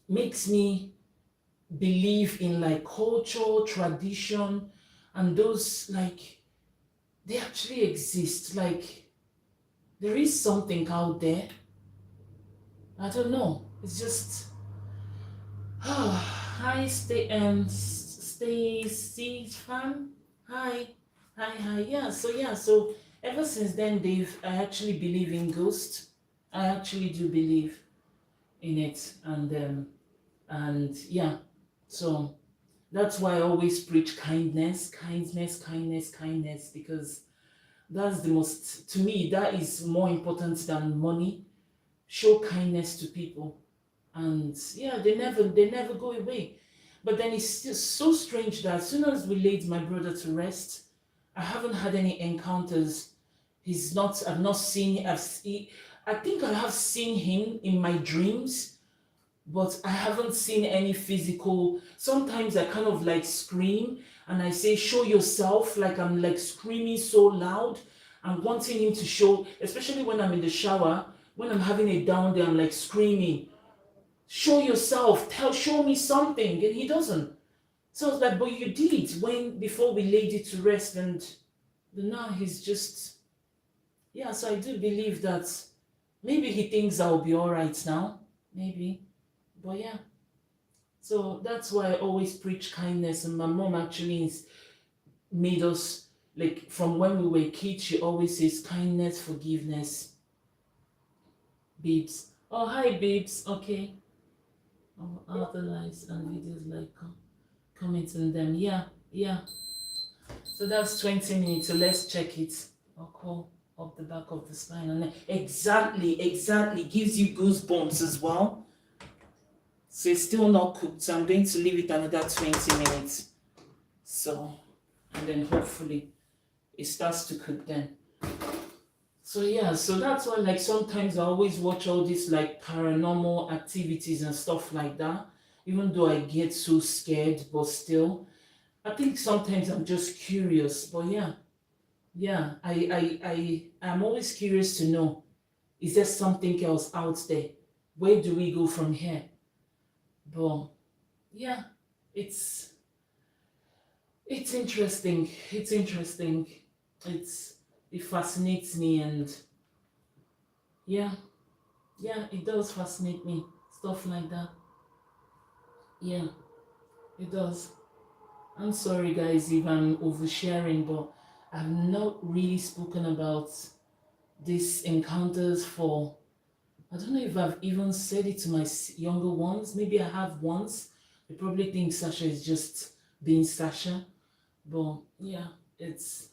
makes me believe in like culture, tradition, and those like they actually exist. Like there is something out there. I don't know. It's just hi, Stacy fan. Hi, hi. Yeah. So ever since then, Dave, I actually believe in ghosts. I actually do believe in it, and yeah. So that's why I always preach kindness, kindness, kindness, kindness, because that's the most, to me, that is more important than money. Show kindness to people, and yeah, they never go away. But then it's just so strange that as soon as we laid my brother to rest, I haven't had any encounters. I've not seen, I think I have seen him in my dreams, but I haven't seen any physical. Sometimes I kind of like scream and I say, show yourself, like I'm like screaming so loud and wanting him to show, especially when I'm in the shower, when I'm having a down day, I'm like screaming, show yourself, show me something. And he doesn't. So I was like, but you did before we laid it to rest, and now he's just, yeah, so I do believe that maybe he thinks I'll be all right now, maybe. But yeah, so that's why I always preach kindness. And my mom actually made us, like from when we were kids, she always says kindness, forgiveness. Babes. Oh, hi, babes. Okay. Oh, other lives and videos like comments on them. Yeah, yeah. So that's 20 minutes. So let's check it. I'll call up the back of the spine. And then exactly. Gives you goosebumps as well. So it's still not cooked. So I'm going to leave it another 20 minutes. So, and then hopefully it starts to cook then. So yeah, so that's why like sometimes I always watch all these like paranormal activities and stuff like that. Even though I get so scared, but still, I think sometimes I'm just curious. But yeah, I'm always curious to know, is there something else out there? Where do we go from here? But yeah, it's interesting. It's interesting. It fascinates me, and yeah, it does fascinate me. Stuff like that. Yeah, it does. I'm sorry guys if I'm oversharing, but I've not really spoken about these encounters for, I don't know if I've even said it to my younger ones. Maybe I have once. They probably think Sasha is just being Sasha. But yeah, it's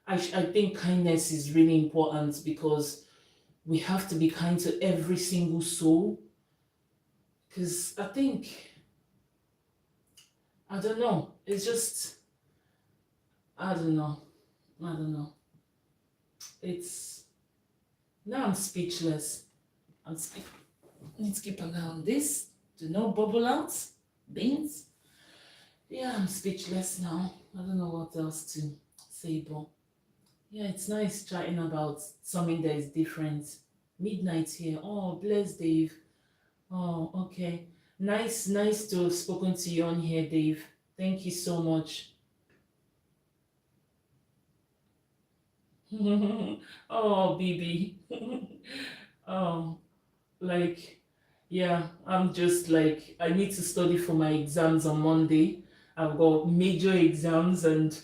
I think kindness is really important because we have to be kind to every single soul. Because I think, I don't know, it's just, I don't know, I don't know. It's, now I'm speechless. I'm speak. Need to keep an eye on this. Do not bubble out. Beans. Yeah, I'm speechless now. I don't know what else to say, but yeah, it's nice chatting about something that is different. Midnight here. Oh, bless Dave. Oh, okay. Nice to have spoken to you on here, Dave. Thank you so much. Oh, BB. Oh, like, yeah, I'm just like, I need to study for my exams on Monday. I've got major exams and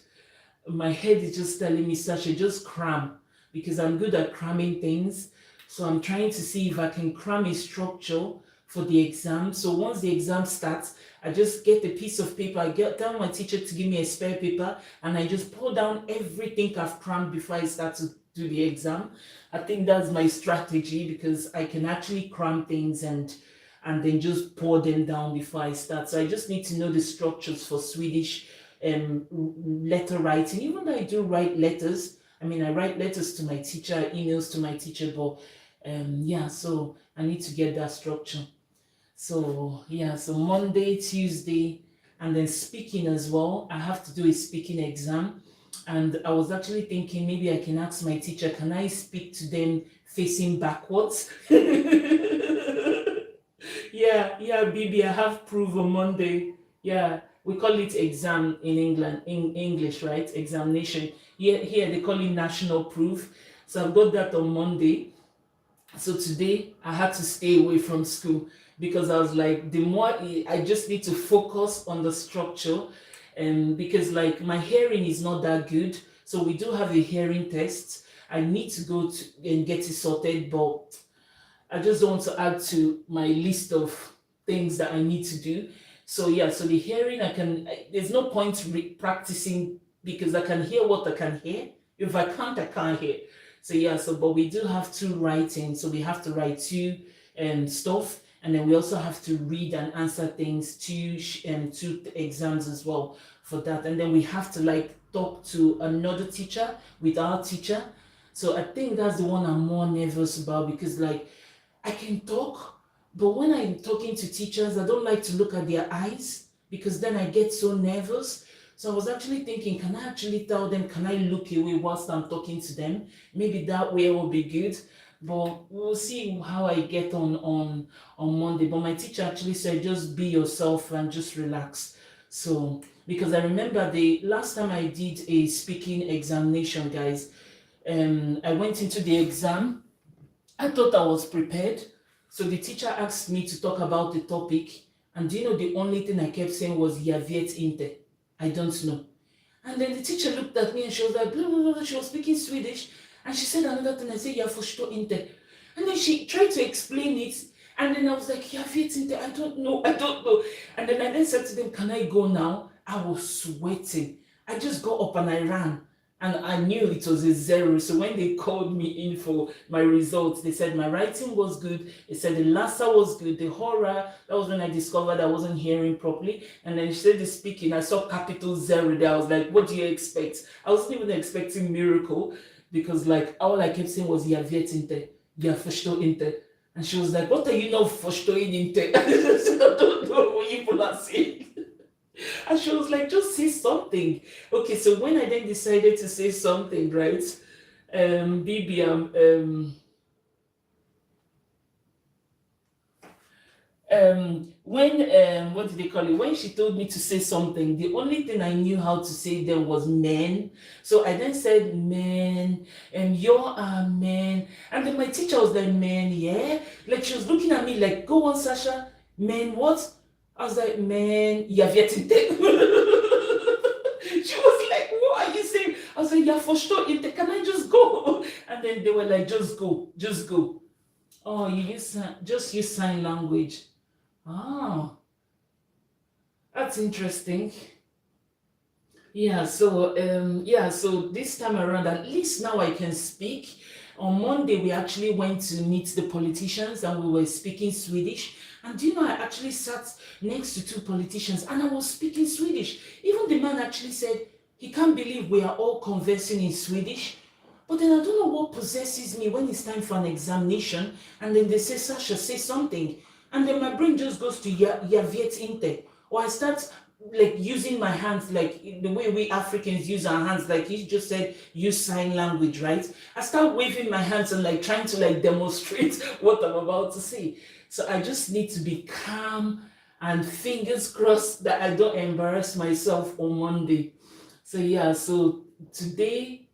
my head is just telling me, Sasha, just cram because I'm good at cramming things. So I'm trying to see if I can cram a structure for the exam. So once the exam starts, I just get a piece of paper. I get tell my teacher to give me a spare paper, and I just pour down everything I've crammed before I start to do the exam. I think that's my strategy because I can actually cram things and then just pour them down before I start. So I just need to know the structures for Swedish letter writing. Even though I do write letters, I mean, I write letters to my teacher, emails to my teacher, but yeah, so I need to get that structure. So yeah, so Monday, Tuesday, and then speaking as well. I have to do a speaking exam. And I was actually thinking maybe I can ask my teacher, can I speak to them facing backwards? Yeah, BB, I have proof on Monday. Yeah, we call it exam in England, in English, right? Examination. Here they call it national proof. So I've got that on Monday. So today I had to stay away from school because I was like, the more I just need to focus on the structure, and because like my hearing is not that good, so we do have a hearing test. I need to go to and get it sorted, but I just don't want to add to my list of things that I need to do. So yeah, so the hearing there's no point practicing because I can hear what I can hear. If I can't, I can't hear. So yeah, so but we do have two writing, so we have to write two stuff, and then we also have to read and answer things two exams as well for that, and then we have to like talk to another teacher with our teacher. So I think that's the one I'm more nervous about because like I can talk, but when I'm talking to teachers, I don't like to look at their eyes because then I get so nervous. So I was actually thinking, can I actually tell them, can I look away whilst I'm talking to them? Maybe that way will be good. But we'll see how I get on Monday. But my teacher actually said, just be yourself and just relax. So because I remember the last time I did a speaking examination, guys, I went into the exam. I thought I was prepared. So the teacher asked me to talk about the topic. And do you know the only thing I kept saying was, Jag vet inte. I don't know. And then the teacher looked at me and she was like, blah, blah, blah. She was speaking Swedish. And she said another thing. I said, Jag förstår inte. And then she tried to explain it. And then I was like, Jag vet inte. I don't know. I don't know. And then I then said to them, can I go now? I was sweating. I just got up and I ran. And I knew it was a zero. So when they called me in for my results, they said my writing was good. They said the Lhasa was good. The horror, that was when I discovered I wasn't hearing properly. And then she said the speaking, I saw capital zero there. I was like, what do you expect? I wasn't even expecting miracle because like all I kept saying was, Jag vet inte, jag förstår inte. And she was like, what are you not förstående inte? I said, I don't know what you people are saying. And she was like, just say something. Okay, so when I then decided to say something, right? BB, when what did they call it? When she told me to say something, the only thing I knew how to say then was men. So I then said men, and you're a man. And then my teacher was like, men, yeah. Like she was looking at me like, go on, Sasha. Men, what? I was like, man, jag vet inte. She was like, what are you saying? I was like, jag förstår inte. Can I just go? And then they were like, just go, just go. Oh, just use sign language. Oh, that's interesting. So this time around, at least now I can speak. On Monday, we actually went to meet the politicians and we were speaking Swedish. And do you know, I actually sat next to two politicians and I was speaking Swedish. Even the man actually said he can't believe we are all conversing in Swedish. But then I don't know what possesses me when it's time for an examination and then they say, Sasha, say something. And then my brain just goes to "Ja vet inte." Or I start like using my hands like the way we Africans use our hands, like you just said, use sign language, right? I start waving my hands and like trying to like demonstrate what I'm about to say. So I just need to be calm and fingers crossed that I don't embarrass myself on Monday. So today,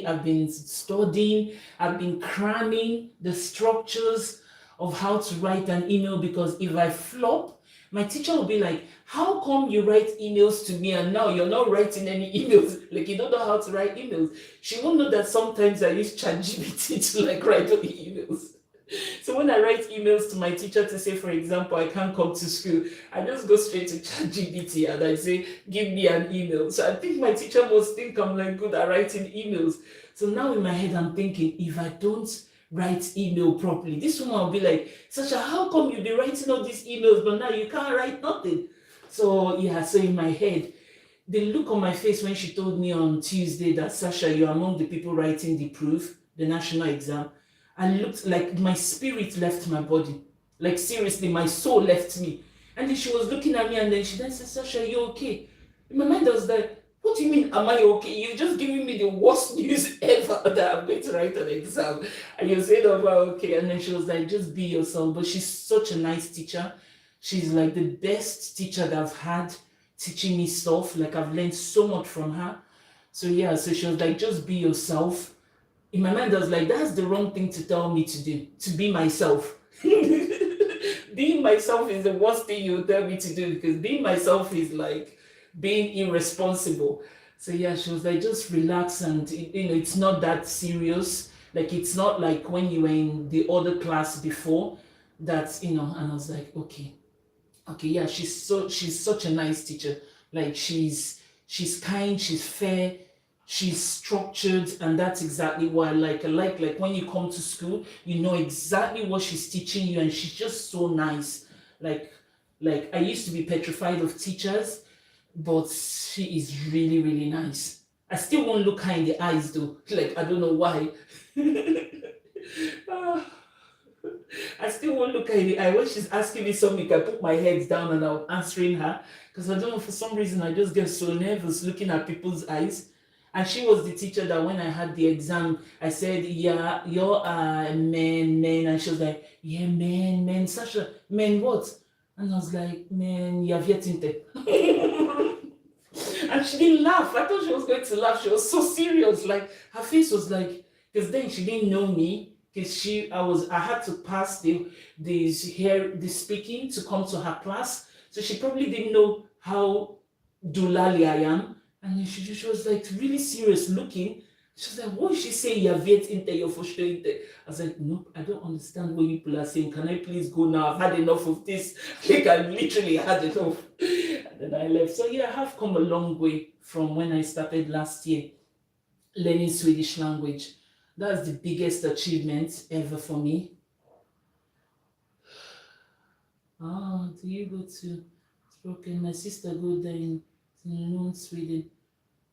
I've been studying, I've been cramming the structures of how to write an email because if I flop, my teacher will be like, how come you write emails to me and now you're not writing any emails? Like you don't know how to write emails. She won't know that sometimes I use ChatGPT to like write all the emails. So when I write emails to my teacher to say, for example, I can't come to school, I just go straight to ChatGPT and I say, give me an email. So I think my teacher must think I'm like good at writing emails. So now in my head, I'm thinking, if I don't write email properly, this one will be like, Sasha, how come you be writing all these emails, but now you can't write nothing? So in my head, the look on my face when she told me on Tuesday that Sasha, you're among the people writing the proof, the national exam, I looked like my spirit left my body. Like seriously, my soul left me. And then she was looking at me and then she then said, Sasha, are you okay? In my mind, I was like, what do you mean, am I okay? You're just giving me the worst news ever that I'm going to write an exam. And you said, am I okay? And then she was like, just be yourself. But she's such a nice teacher. She's like the best teacher that I've had teaching me stuff. Like I've learned so much from her. So she was like, just be yourself. In my mind, I was like, that's the wrong thing to tell me to do, to be myself. Being myself is the worst thing you tell me to do because being myself is like being irresponsible. She was like, just relax and, it's not that serious. Like, it's not like when you were in the other class before and I was like, okay, yeah, she's such a nice teacher. Like, she's kind, she's fair, she's structured, and that's exactly what I like. I like when you come to school, you know exactly what she's teaching you, and she's just so nice. Like I used to be petrified of teachers, but she is really, really nice. I still won't look her in the eyes though. Like I don't know why. Ah, I still won't look her in the eye. When she's asking me something, I put my head down and I'm answering her. Because I don't know, for some reason, I just get so nervous looking at people's eyes. And she was the teacher that when I had the exam, I said, yeah, you're a man. And she was like, yeah, man, Sasha, man, what? And I was like, man, you have yet inte. And she didn't laugh. I thought she was going to laugh. She was so serious. Like, her face was like, because then she didn't know me. Because I had to pass the speaking to come to her class. So she probably didn't know how doolally I am. And then she was like really serious looking. She was like, what is she saying? You're vet inte, you're for sure inte. I was like, nope, I don't understand what you people are saying. Can I please go now? I've had enough of this. Like, I've literally had enough. And then I left. So yeah, I have come a long way from when I started last year learning Swedish language. That's the biggest achievement ever for me. Oh, do you go to Spoken? My sister go there in Lund, Sweden.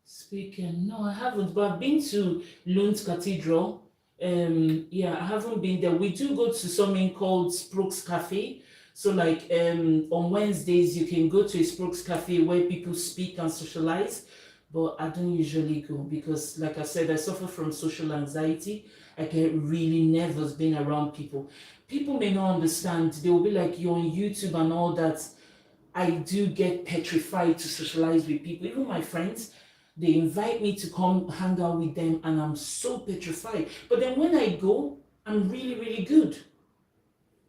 Speaking. No, I haven't, but I've been to Lund Cathedral. I haven't been there. We do go to something called Språks Cafe. So like on Wednesdays you can go to a Språks Cafe where people speak and socialize. But I don't usually go because, like I said, I suffer from social anxiety. I get really nervous being around people. People may not understand. They will be like, you're on YouTube and all that. I do get petrified to socialize with people. Even my friends, they invite me to come hang out with them and I'm so petrified. But then when I go, I'm really, really good.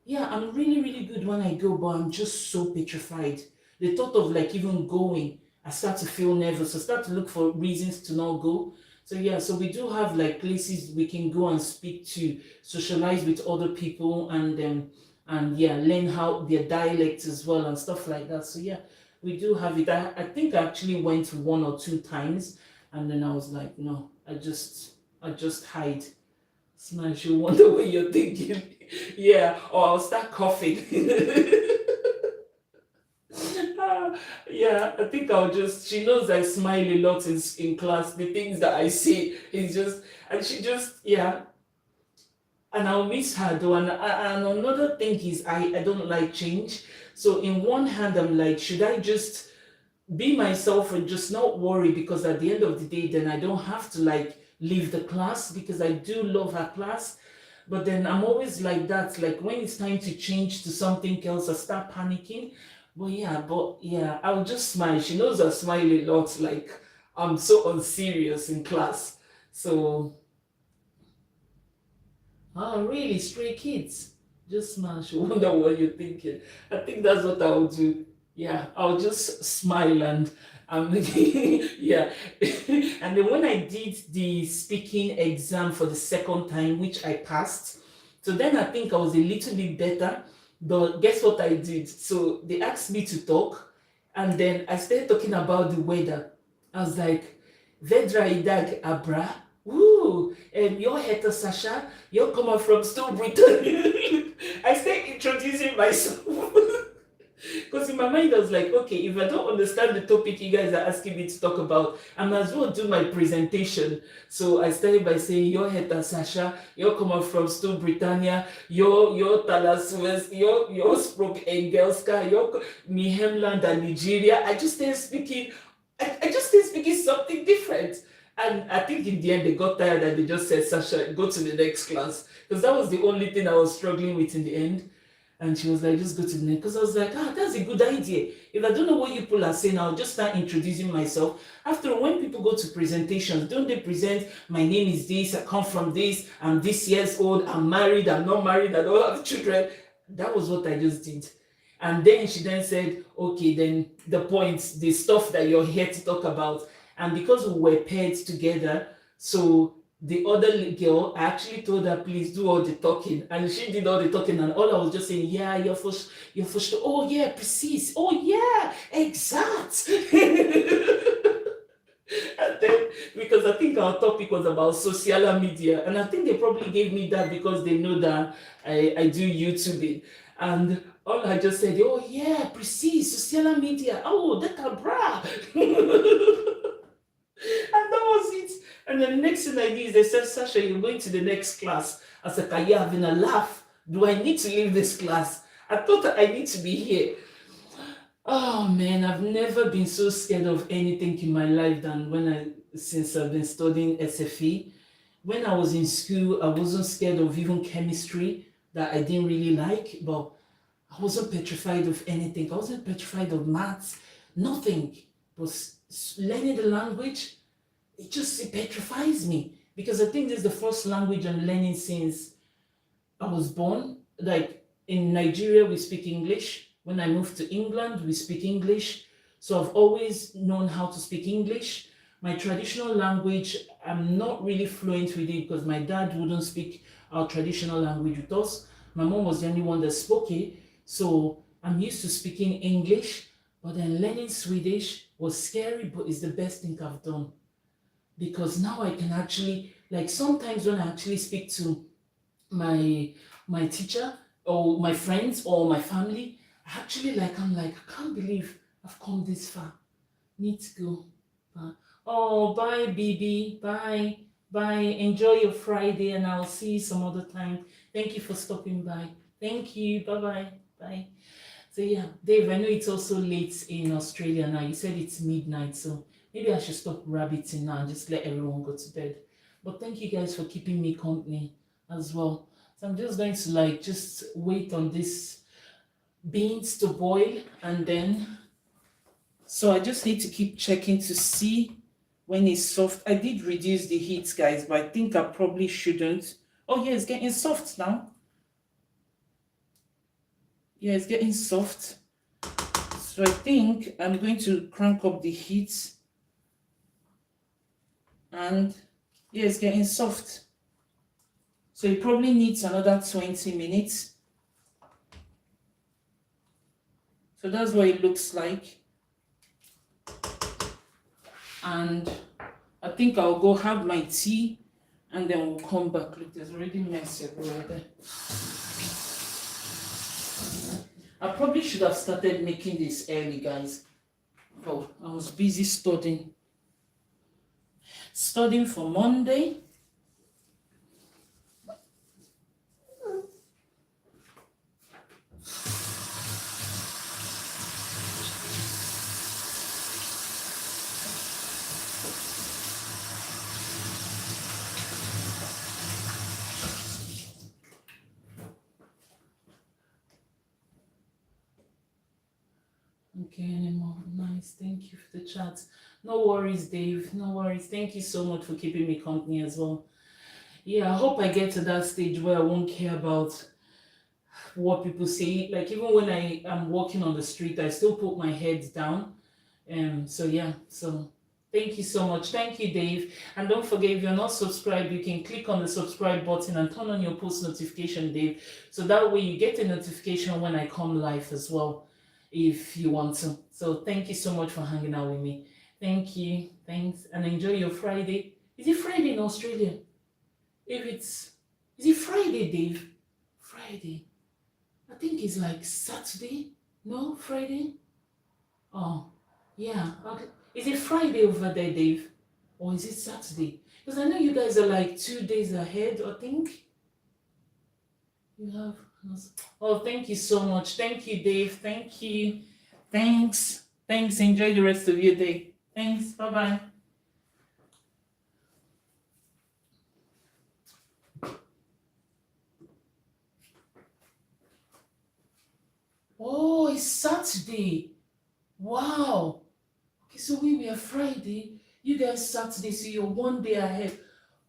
Yeah, I'm really, really good when I go, but I'm just so petrified. The thought of like even going, I start to feel nervous. I start to look for reasons to not go. So we do have like places we can go and speak to, socialize with other people, and learn how their dialect as well and stuff like that. So yeah, we do have it. I think I actually went 1 or 2 times, and then I was like, no, I just hide. Smash, you wonder what you're thinking. Yeah, or I'll start coughing. Ah, yeah, I think I'll just, she knows I smile a lot in class. The things that I see is just, and she just, yeah, and I'll miss her though. And another thing is, I don't like change. So in one hand, I'm like, should I just be myself and just not worry? Because at the end of the day, then I don't have to like leave the class because I do love her class. But then I'm always like that. Like when it's time to change to something else, I start panicking. But yeah, I'll just smile. She knows I smile a lot. Like I'm so unserious in class. So, oh, really? Stray kids? Just smash. Wonder what you're thinking. I think that's what I'll do. Yeah, I'll just smile and yeah. And then when I did the speaking exam for the second time, which I passed, so then I think I was a little bit better. But guess what I did? So they asked me to talk, and then I started talking about the weather. I was like, Vedra idag abra. Ooh, and you're Heta Sasha, you're coming from Still Britain. I started introducing myself. Because in my mind, I was like, okay, if I don't understand the topic you guys are asking me to talk about, I might as well do my presentation. So I started by saying, you're Heta Sasha, you're coming from Still Britannia, you're Talaswes, you're Sprok Engelska, you're Mihemland and Nigeria. I just started speaking something different. And I think in the end they got tired and they just said, Sasha, go to the next class. Because that was the only thing I was struggling with in the end. And she was like, just go to the next. Because I was like, that's a good idea. If I don't know what you people are saying, I'll just start introducing myself. After all, when people go to presentations, don't they present, my name is this, I come from this, I'm this years old, I'm married, I'm not married, I don't have children. That was what I just did. And then she then said, okay, then the points, the stuff that you're here to talk about. And because we were paired together, so the other girl, I actually told her, please do all the talking. And she did all the talking. And all I was just saying, yeah, you're first. Oh, yeah, precise. Oh, yeah, exact. And then, because I think our topic was about social media. And I think they probably gave me that because they know that I do YouTubing. And all I just said, oh, yeah, precise, social media. Oh, that's a bra. And that was it. And the next thing I did is they said, Sasha, you're going to the next class. I said, are you having a laugh? Do I need to leave this class? I thought I need to be here. Oh man, I've never been so scared of anything in my life than since I've been studying SFE. When I was in school, I wasn't scared of even chemistry that I didn't really like, but I wasn't petrified of anything. I wasn't petrified of maths, nothing. But learning the language, it petrifies me because I think this is the first language I'm learning since I was born. Like in Nigeria, we speak English. When I moved to England, we speak English. So I've always known how to speak English. My traditional language, I'm not really fluent with it because my dad wouldn't speak our traditional language with us. My mom was the only one that spoke it. So I'm used to speaking English, but then learning Swedish was scary, but it's the best thing I've done. Because now I can actually, like sometimes when I actually speak to my teacher or my friends or my family, I'm like, I can't believe I've come this far. Need to go. Oh, bye, BB. Bye. Bye. Enjoy your Friday and I'll see you some other time. Thank you for stopping by. Thank you. Bye-bye. Bye. So yeah, Dave, I know it's also late in Australia now. You said it's midnight, so maybe I should stop rabbiting now and just let everyone go to bed. But thank you guys for keeping me company as well. So I'm just going to just wait on this beans to boil and then, so I just need to keep checking to see when it's soft. I did reduce the heat, guys, but I think I probably shouldn't. Oh yeah, it's getting soft now. Yeah, it's getting soft. So I think I'm going to crank up the heat. And yeah, it's getting soft. So it probably needs another 20 minutes. So that's what it looks like. and I think I'll go have my tea and then we'll come back. Look, there's already mess everywhere there. I probably should have started making this early, guys. Oh, I was busy studying. Studying for Monday. Okay, anymore. Nice. Thank you for the chat. No worries, Dave. No worries. Thank you so much for keeping me company as well. Yeah, I hope I get to that stage where I won't care about what people say. Like even when I am walking on the street, I still put my head down. So yeah, so thank you so much. Thank you, Dave. And don't forget, if you're not subscribed, you can click on the subscribe button and turn on your post notification, Dave. So that way you get a notification when I come live as well, if you want to. So thank you so much for hanging out with me. Thank you. Thanks. And enjoy your Friday. Is it Friday in Australia? If it's, is it Friday, Dave? Friday. I think it's like Saturday. No, Friday? Oh, yeah. Okay. Is it Friday over there, Dave? Or is it Saturday? Because I know you guys are like 2 days ahead, I think. You have. Oh, thank you so much. Thank you, Dave. Thank you. Thanks. Thanks. Enjoy the rest of your day. Thanks. Bye bye. Oh, it's Saturday. Wow. Okay, so we are Friday. You guys Saturday, so you're 1 day ahead.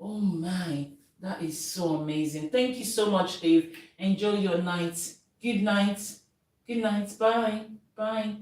Oh my, that is so amazing. Thank you so much, Dave. Enjoy your night. Good night. Good night. Bye. Bye.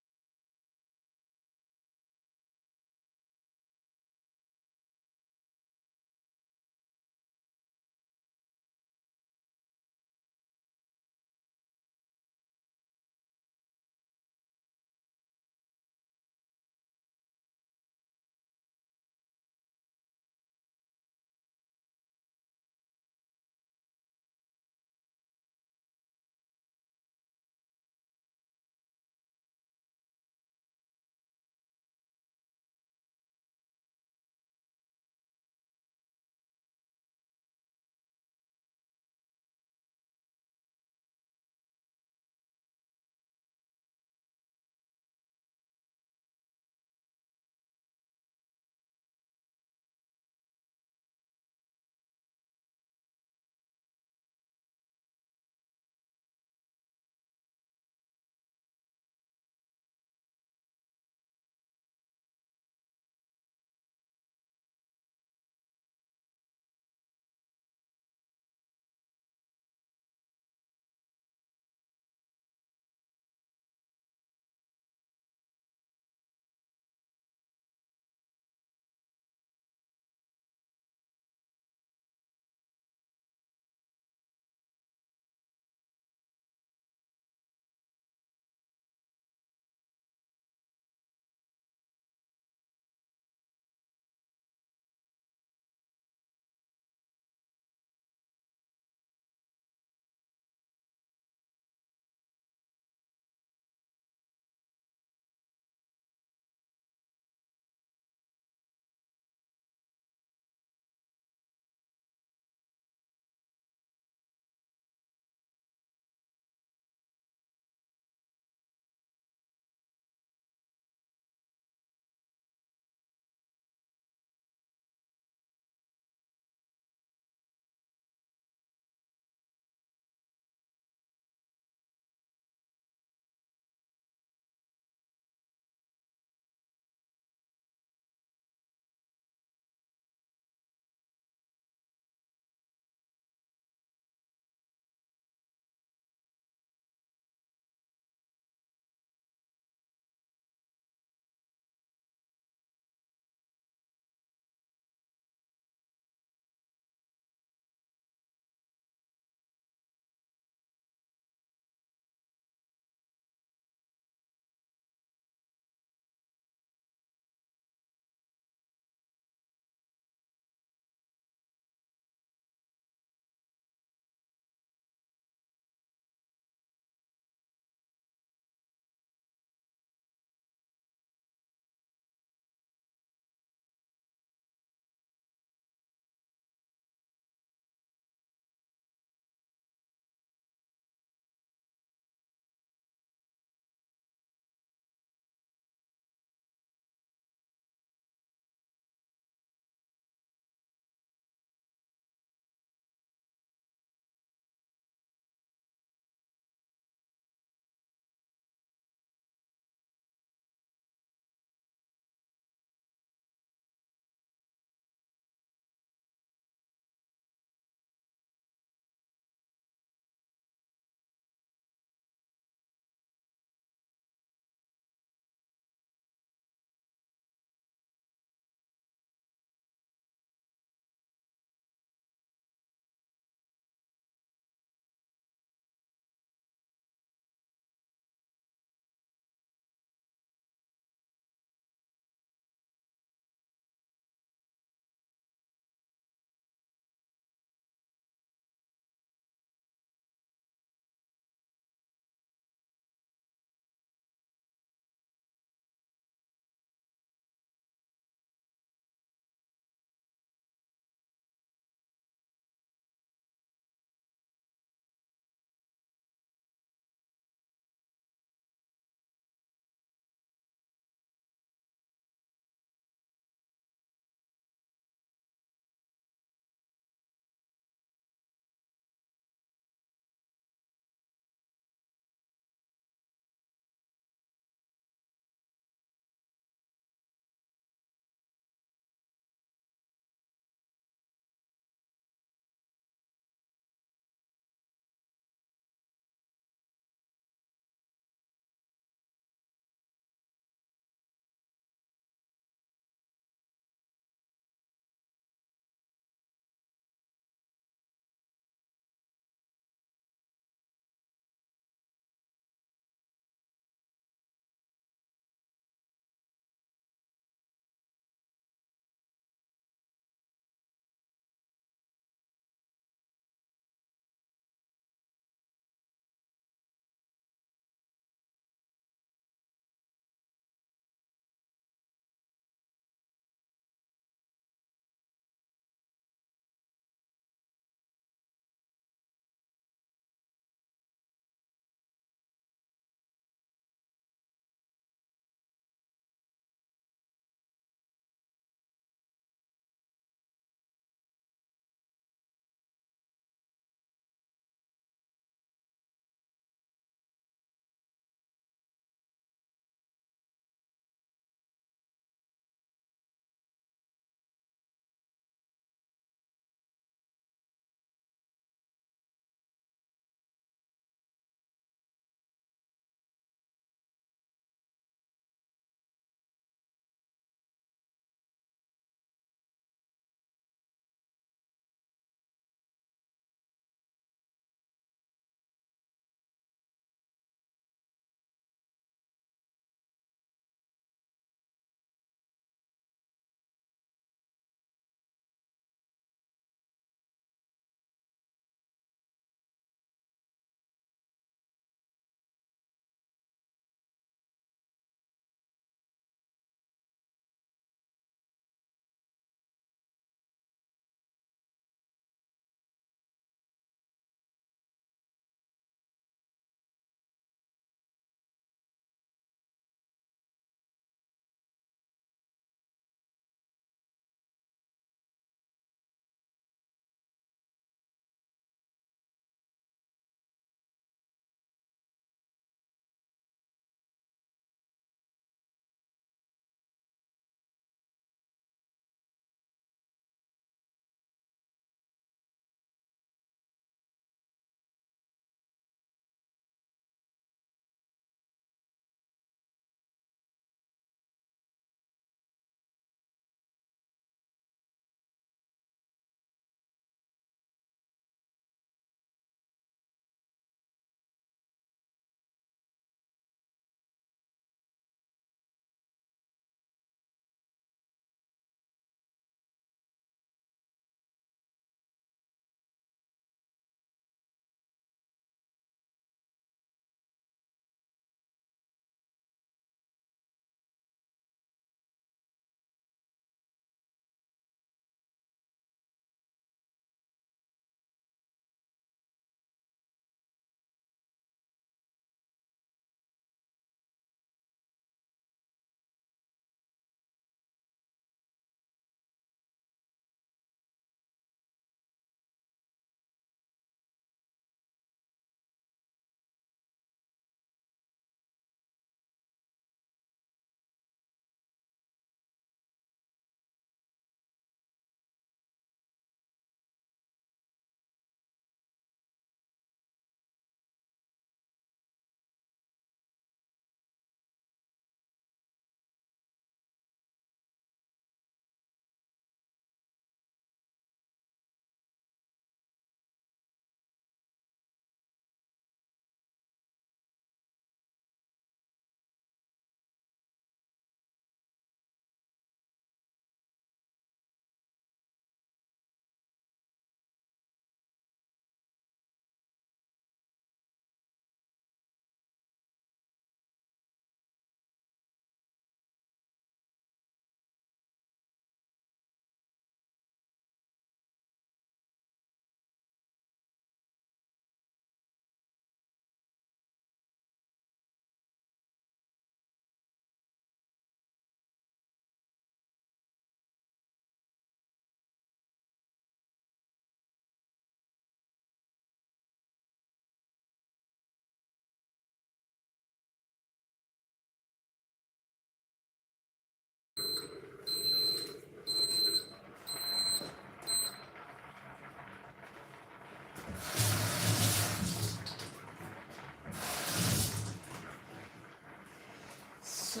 So,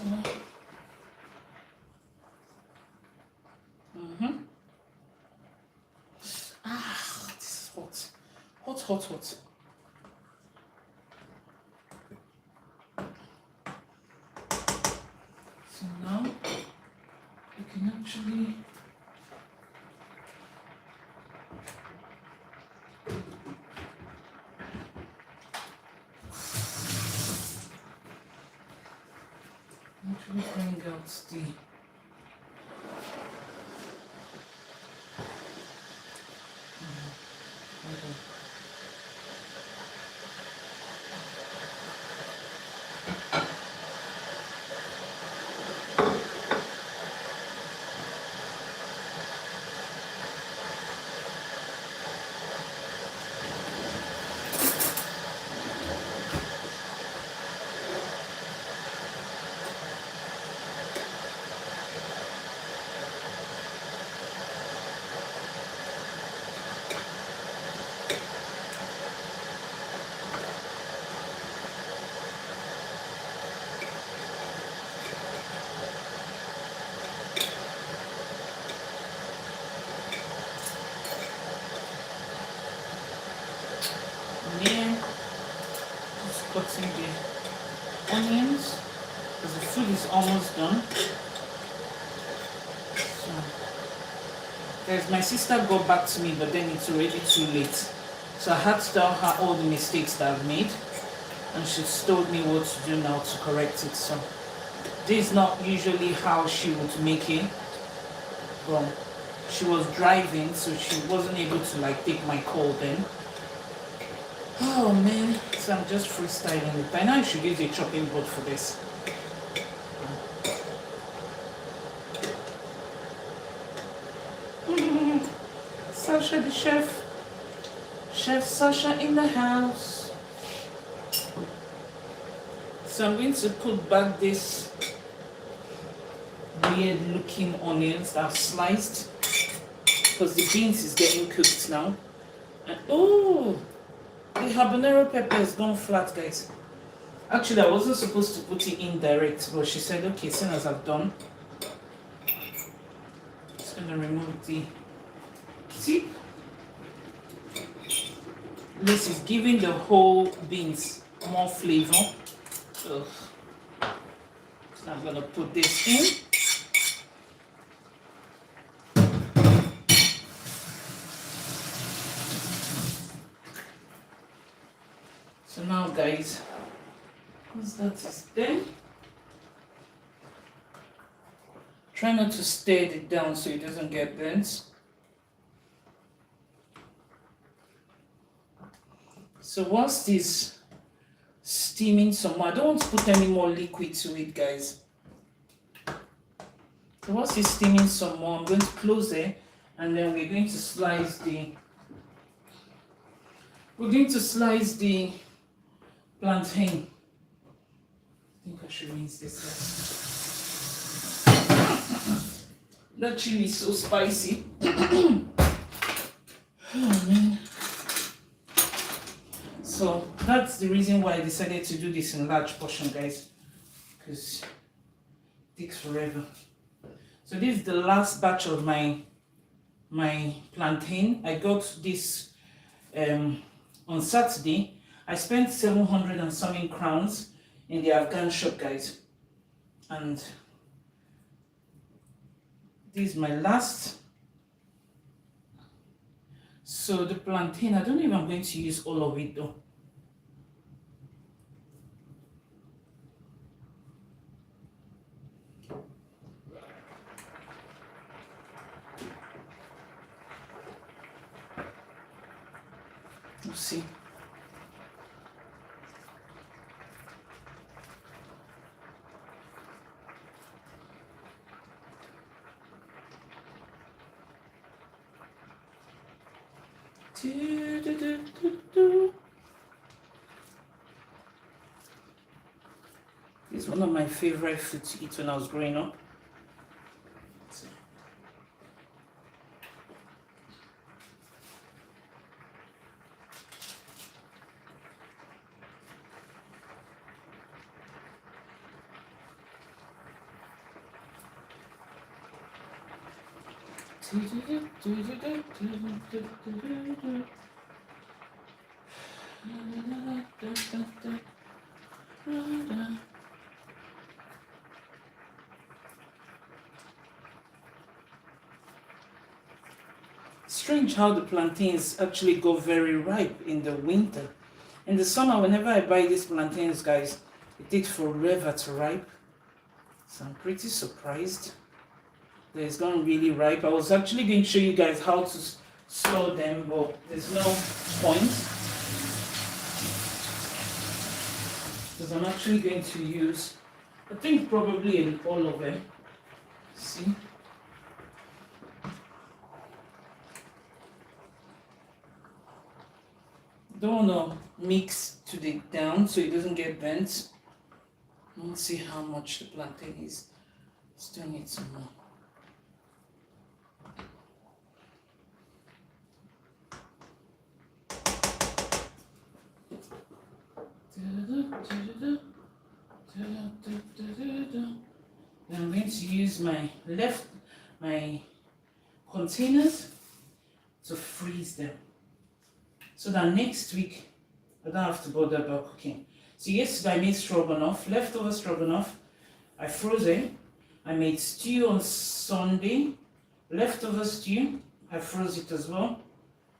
this is hot. Hot, hot, hot. So now you can actually bring out the onion, just cutting the onions because the food is almost done. So, guys, my sister got back to me, but then it's already too late. So I had to tell her all the mistakes that I've made, and she's told me what to do now to correct it. So this is not usually how she would make it. Well, she was driving, so she wasn't able to like take my call then. Oh man, so I'm just freestyling it. By now I should use a chopping board for this. Sasha the chef. Chef Sasha in the house. So I'm going to put back this weird looking onions that I've sliced because the beans is getting cooked now. And oh, the habanero pepper has gone flat, guys. Actually, I wasn't supposed to put it in direct, but she said, okay, as soon as I've done, just gonna remove the tip. This is giving the whole beans more flavor. So I'm gonna put this in. So now, guys, once that is done, try not to stir it down so it doesn't get burnt. So whilst this steaming some more, I don't want to put any more liquid to it, guys. So whilst it's steaming some more, I'm going to close it, and then we're going to slice the plantain. I think I should rinse this out. That chili is so spicy. Oh man. So that's the reason why I decided to do this in large portion, guys, because it takes forever. So this is the last batch of my plantain. I got this on Saturday. I spent 700 and something crowns in the Afghan shop, guys, and this is my last. So the plantain, I don't know if I'm going to use all of it though. We'll see. This is one of my favorite food to eat when I was growing up. Strange how the plantains actually go very ripe in the winter. In the summer, whenever I buy these plantains, guys, it takes forever to ripe. So I'm pretty surprised that it's gone really ripe. I was actually going to show you guys how to store them, but there's no point. Because I'm actually going to use, I think probably all of them. See? Don't want to mix it down so it doesn't get bent. Let's see how much the plantain is. Still need some more. I'm going to use my containers to freeze them, so that next week I don't have to bother about cooking. So yesterday I made stroganoff, leftover stroganoff. I froze it. I made stew on Sunday, leftover stew. I froze it as well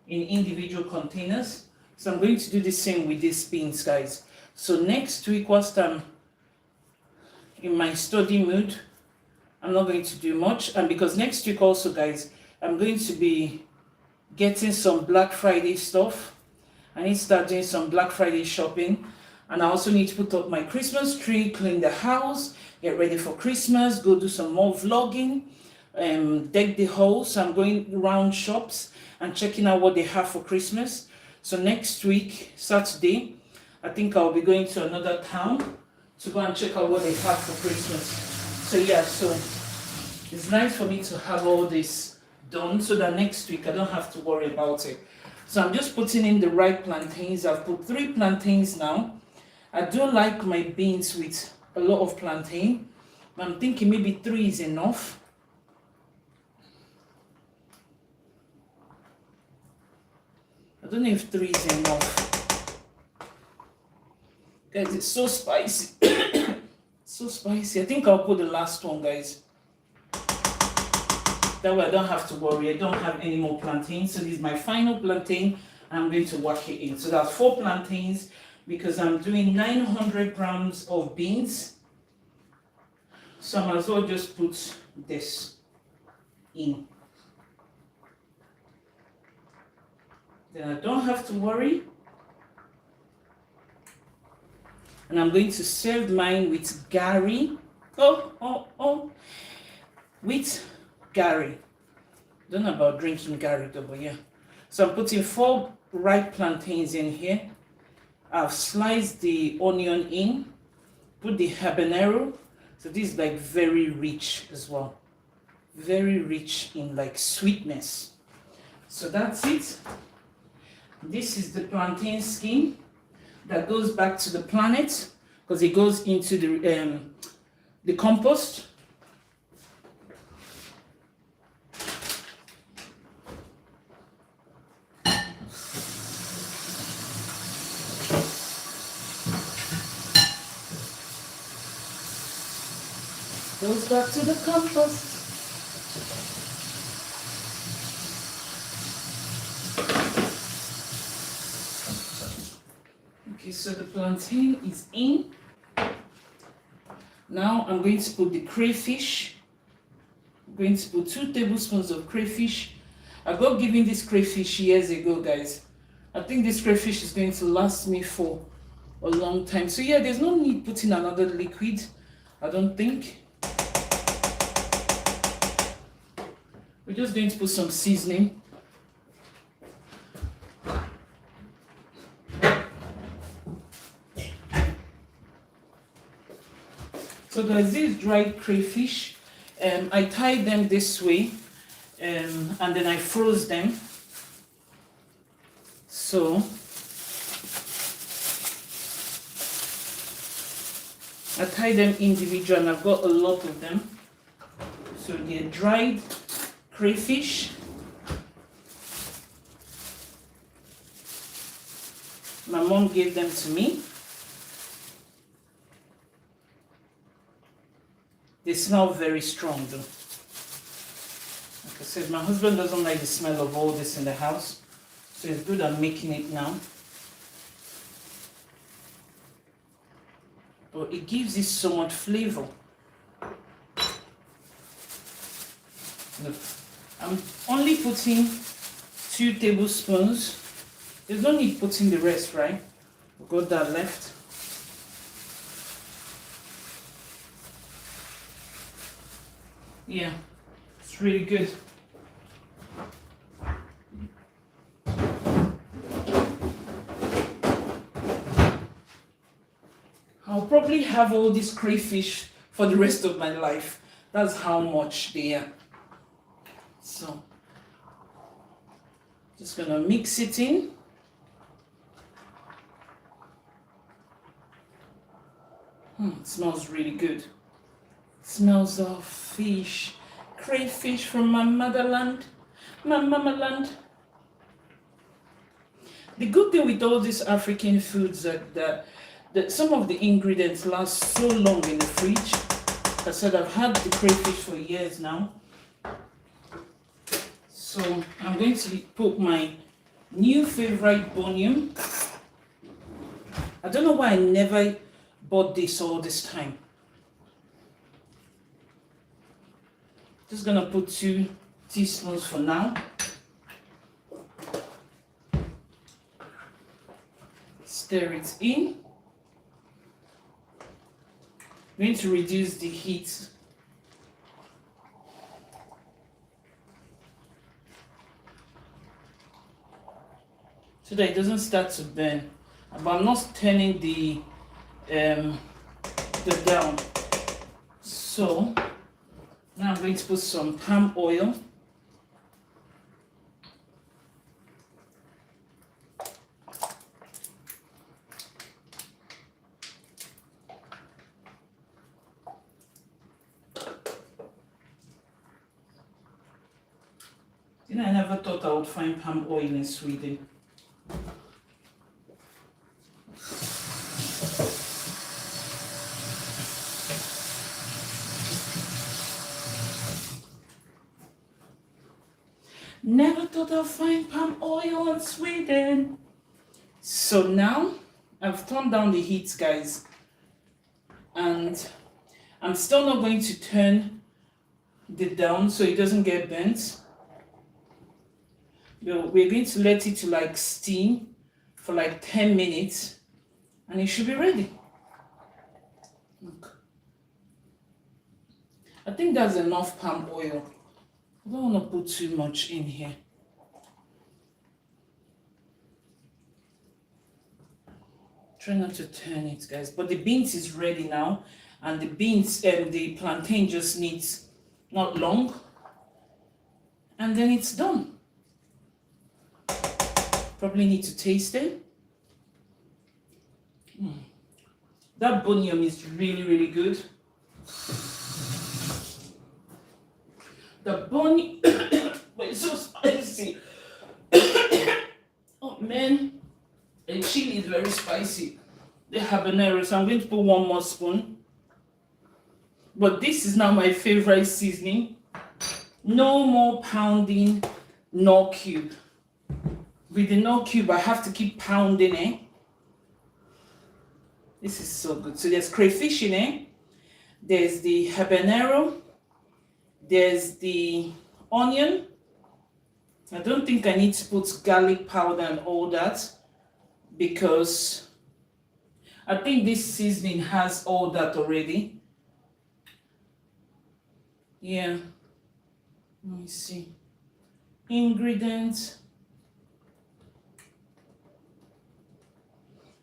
in individual containers. So I'm going to do the same with these beans, guys. So next week, whilst I'm in my study mood, I'm not going to do much. And because next week also, guys, I'm going to be getting some Black Friday stuff. I need to start doing some Black Friday shopping. And I also need to put up my Christmas tree, clean the house, get ready for Christmas, go do some more vlogging, deck the house. So I'm going around shops and checking out what they have for Christmas. So next week, Saturday, I think I'll be going to another town to go and check out what they have for Christmas. So yeah, so it's nice for me to have all this done so that next week I don't have to worry about it. So I'm just putting in the right plantains. I've put 3 plantains now. I do like my beans with a lot of plantain, but I'm thinking maybe 3 is enough. I don't know if 3 is enough. Guys, it's so spicy. So spicy. I think I'll put the last one, guys. That way I don't have to worry. I don't have any more plantains. So this is my final plantain, and I'm going to whack it in. So that's 4 plantains because I'm doing 900 grams of beans. So I might as well just put this in. Then I don't have to worry. And I'm going to serve mine with Gary. With Gary. Don't know about drinking Gary though, but yeah. So I'm putting 4 ripe plantains in here. I've sliced the onion in, put the habanero. So this is like very rich as well. Very rich in like sweetness. So that's it. This is the plantain skin that goes back to the planet because it goes into the compost. Goes back to the compost. Okay, so the plantain is in. Now I'm going to put the crayfish. I'm going to put 2 tablespoons of crayfish. I got given this crayfish years ago, guys. I think this crayfish is going to last me for a long time. So yeah, there's no need putting another liquid, I don't think. We're just going to put some seasoning. So there's this dried crayfish. I tied them this way, and then I froze them. So I tied them individually, and I've got a lot of them. So they're dried crayfish. My mom gave them to me. They smell very strong though. Like I said, my husband doesn't like the smell of all this in the house, so it's good I'm making it now. But it gives it so much flavor. Look, I'm only putting 2 tablespoons. There's no need putting the rest, right? We've got that left. Yeah, it's really good. I'll probably have all these crayfish for the rest of my life. That's how much they are. So, just gonna mix it in. It smells really good. It smells of fish, crayfish from my motherland, my mamaland. The good thing with all these African foods that some of the ingredients last so long in the fridge. Like I said, I've had the crayfish for years now. So I'm going to put my new favorite bunion. I don't know why I never bought this all this time. Just gonna put 2 teaspoons for now. Stir it in. I'm going to reduce the heat. So that it doesn't start to burn. But I'm not turning the down. So now I'm going to put some palm oil. You know, I never thought I would find palm oil in Sweden. Never thought I'd find palm oil in Sweden. So now I've turned down the heat, guys, and I'm still not going to turn it down so it doesn't get burnt. We're going to let it to like steam for like 10 minutes and it should be ready. Look. I think that's enough palm oil. I don't want to put too much in here. Try not to turn it, guys. But the beans is ready now, and the plantain just needs not long, and then it's done. Probably need to taste it. That bunion is really, really good. The bunion, but it's so spicy. Oh man, the chili is very spicy. The habanero, so I'm going to put 1 more spoon. But this is now my favorite seasoning. No more pounding nor cube. With the no cube, I have to keep pounding it. This is so good. So there's crayfish in it. There's the habanero. There's the onion. I don't think I need to put garlic powder and all that because I think this seasoning has all that already. Yeah. Let me see. Ingredients.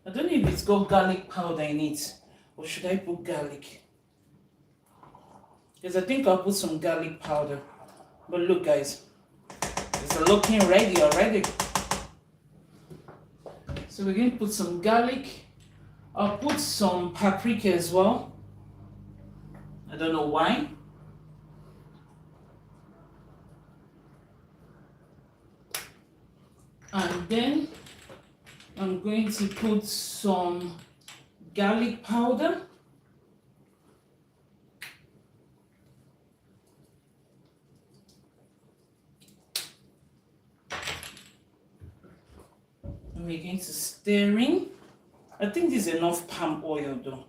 I don't know if it's got garlic powder in it, or should I put garlic? Because I think I'll put some garlic powder. But look, guys, it's looking ready already. So we're going to put some garlic. I'll put some paprika as well. I don't know why. then I'm going to put some garlic powder. I'm going to stirring. I think this is enough palm oil though.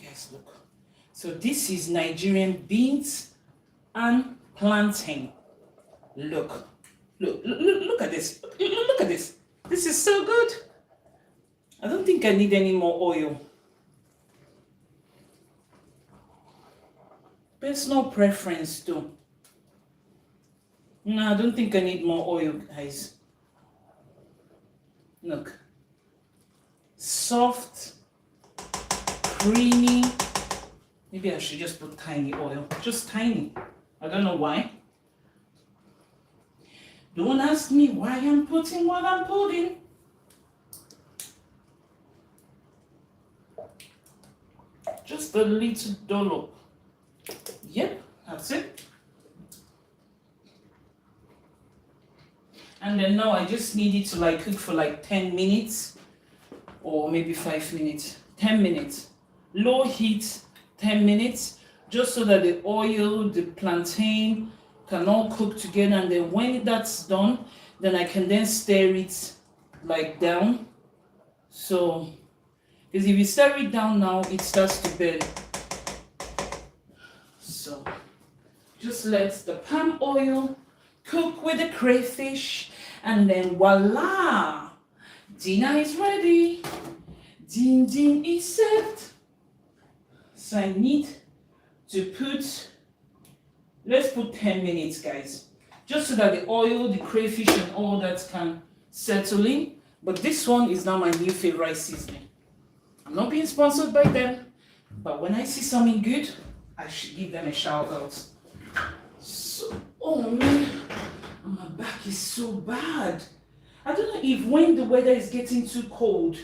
Guys, look. So this is Nigerian beans and plantain. Look. Look at this. Look at this. This is so good. I don't think I need any more oil. Personal preference too. No, I don't think I need more oil, guys. Look. Soft, creamy. Maybe I should just put tiny oil. Just tiny. I don't know why. Don't ask me why I'm putting what I'm putting. Just a little dollop. Yep, that's it. And then now I just need it to like cook for like 10 minutes or maybe 5 minutes. 10 minutes. Low heat, 10 minutes, just so that the oil, the plantain can all cook together. And then when that's done, then I can then stir it like down. So, because if you stir it down now, it starts to burn. So, just let the palm oil cook with the crayfish, and then voila! Dinner is ready. Din din is served. So I need to put, let's put 10 minutes, guys. Just so that the oil, the crayfish, and all that can settle in. But this one is now my new favorite seasoning. I'm not being sponsored by them, but when I see something good, I should give them a shout out. So, oh man, my back is so bad. I don't know if when the weather is getting too cold,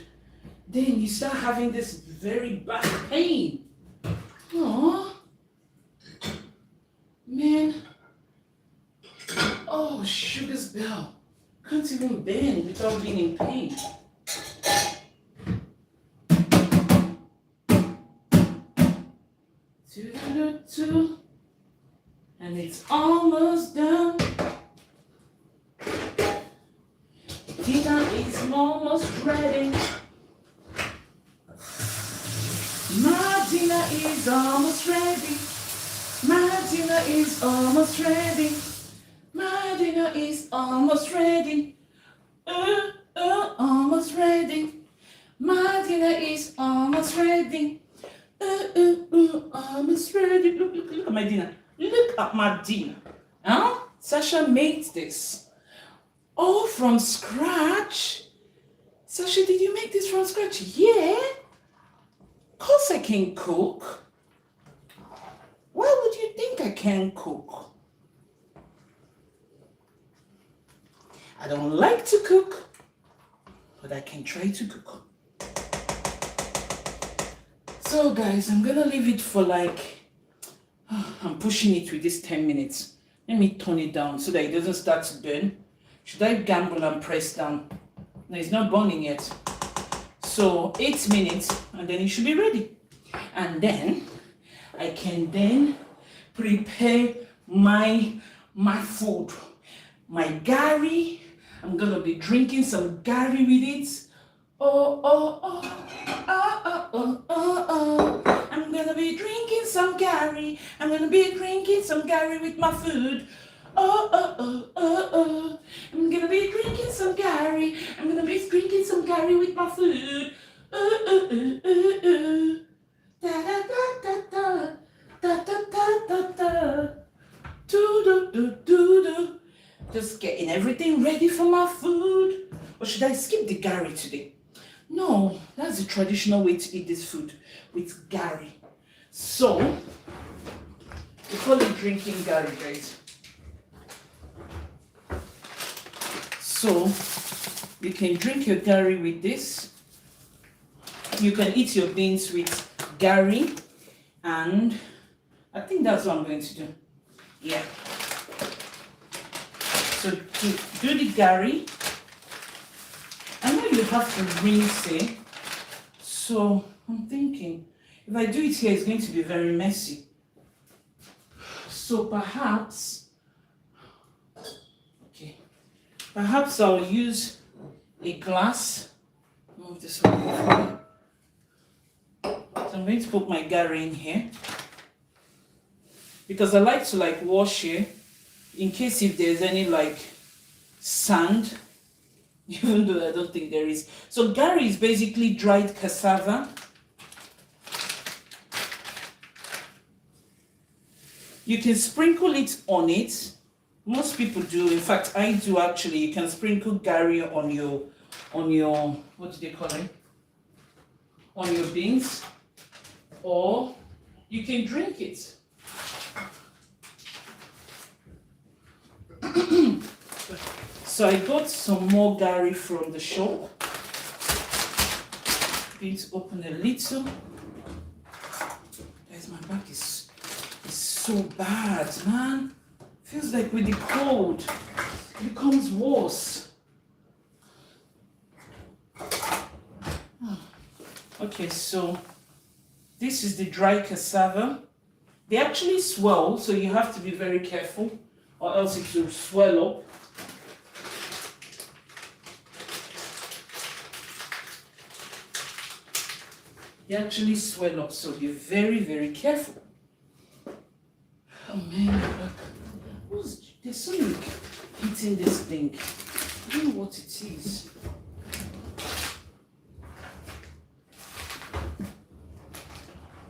then you start having this very bad pain. Aww. Man. Oh, sugar's bell. Can't even bend without being in pain. Two. And it's almost done. Dinner is almost ready. My dinner is almost ready. My dinner is almost ready. My dinner is almost ready. Almost ready. My dinner is almost ready. Almost ready. Look at my dinner. Look at my dinner. Huh? Sasha made this all from scratch. Sasha, did you make this from scratch? Yeah. Of course I can cook. Why would you think I can cook? I don't like to cook, but I can try to cook. So guys, I'm gonna leave it for like, I'm pushing it with this 10 minutes. Let me turn it down so that it doesn't start to burn. Should I gamble and press down? No, it's not burning yet. So 8 minutes and then it should be ready. And then I can then prepare my food. My gari. I'm gonna be drinking some gari with it. I'm gonna be drinking some gari. I'm gonna be drinking some gari with my food. I'm gonna be drinking some gari. I'm gonna be drinking some gari with my food. Da da da da da da da da da. Do do do do do. Just getting everything ready for my food. Or should I skip the gari today? No, that's the traditional way to eat this food, with gari. So, we call it drinking gari, guys. So, you can drink your gari with this. You can eat your beans with gari. And I think that's what I'm going to do. Yeah. So to do the gari, I know you have to rinse it. So I'm thinking, if I do it here, it's going to be very messy. So perhaps, okay, perhaps I'll use a glass. Move this one. So I'm going to put my gari in here because I like to like wash it in case if there's any like sand, even though I don't think there is. So gari is basically dried cassava. You can sprinkle it on it. Most people do. In fact, I do actually. You can sprinkle gari on your what do they call it? On your beans, or you can drink it. So I got some more gari from the shop. I'm going to open a little. Guys, my back is so bad, man. Feels like with the cold, it becomes worse. Okay, so this is the dry cassava. They actually swell, so you have to be very careful, or else it will swell up. They actually swell up, so be very, very careful. Oh man, look. There's something hitting this thing. I don't know what it is.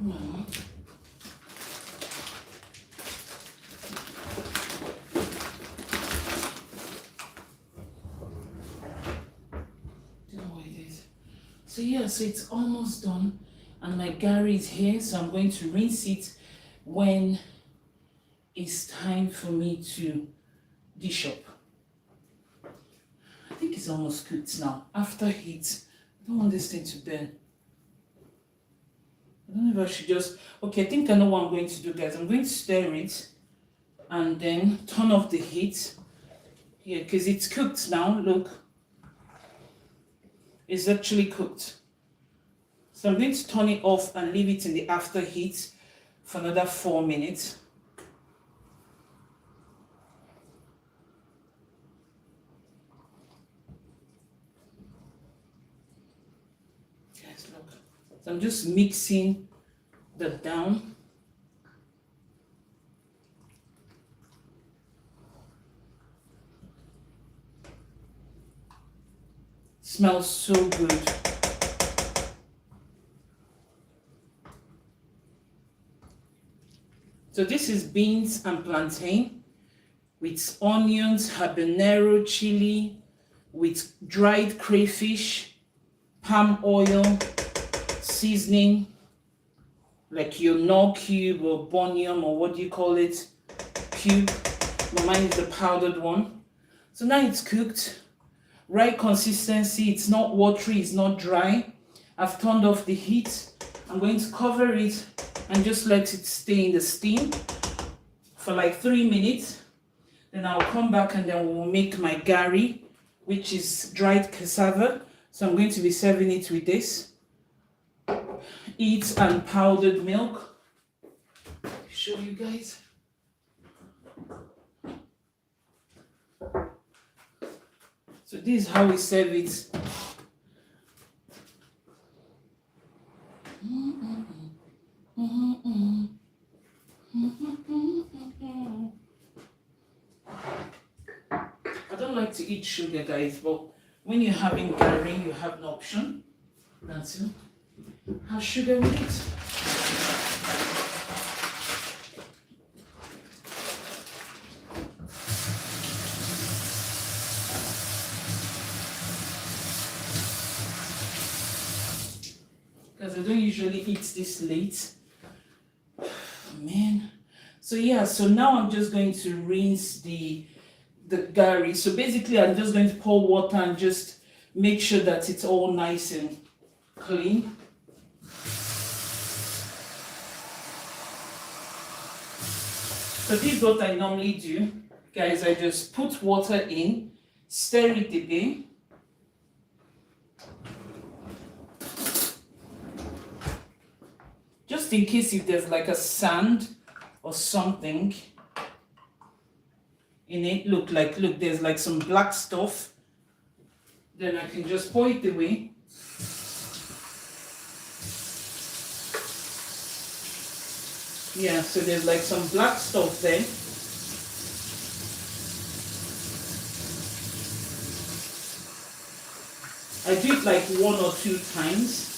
No. Don't know what it is. So yeah, so it's almost done. And my gari is here, so I'm going to rinse it when it's time for me to dish up. I think it's almost cooked now. After heat, I don't want this thing to burn. I don't know if I should just, okay, I think I know what I'm going to do, guys. I'm going to stir it and then turn off the heat. Yeah, because it's cooked now, look. It's actually cooked. So I'm going to turn it off and leave it in the after heat for another 4 minutes. Guys, look. So I'm just mixing that down. Smells so good. So this is beans and plantain with onions, habanero, chili, with dried crayfish, palm oil, seasoning, like your knorr cube or bonium or what do you call it, cube. But mine is the powdered one. So now it's cooked, right consistency. It's not watery, it's not dry. I've turned off the heat. I'm going to cover it and just let it stay in the steam for like 3 minutes. Then I'll come back and then we'll make my gari, which is dried cassava. So I'm going to be serving it with this. Eat and powdered milk. Show you guys. So this is how we serve it. I don't like to eat sugar, guys, but when you're having gari, you have an option. That's it. Have sugar with it. Because I don't usually eat this late. Man. So yeah, so now I'm just going to rinse the gari. So basically I'm just going to pour water and just make sure that it's all nice and clean. So this is what I normally do. Guys, I just put water in, stir it a bit. Just in case if there's like a sand or something in it, look, there's like some black stuff. Then I can just pour it away. Yeah, so there's like some black stuff there. I do it like 1 or 2 times.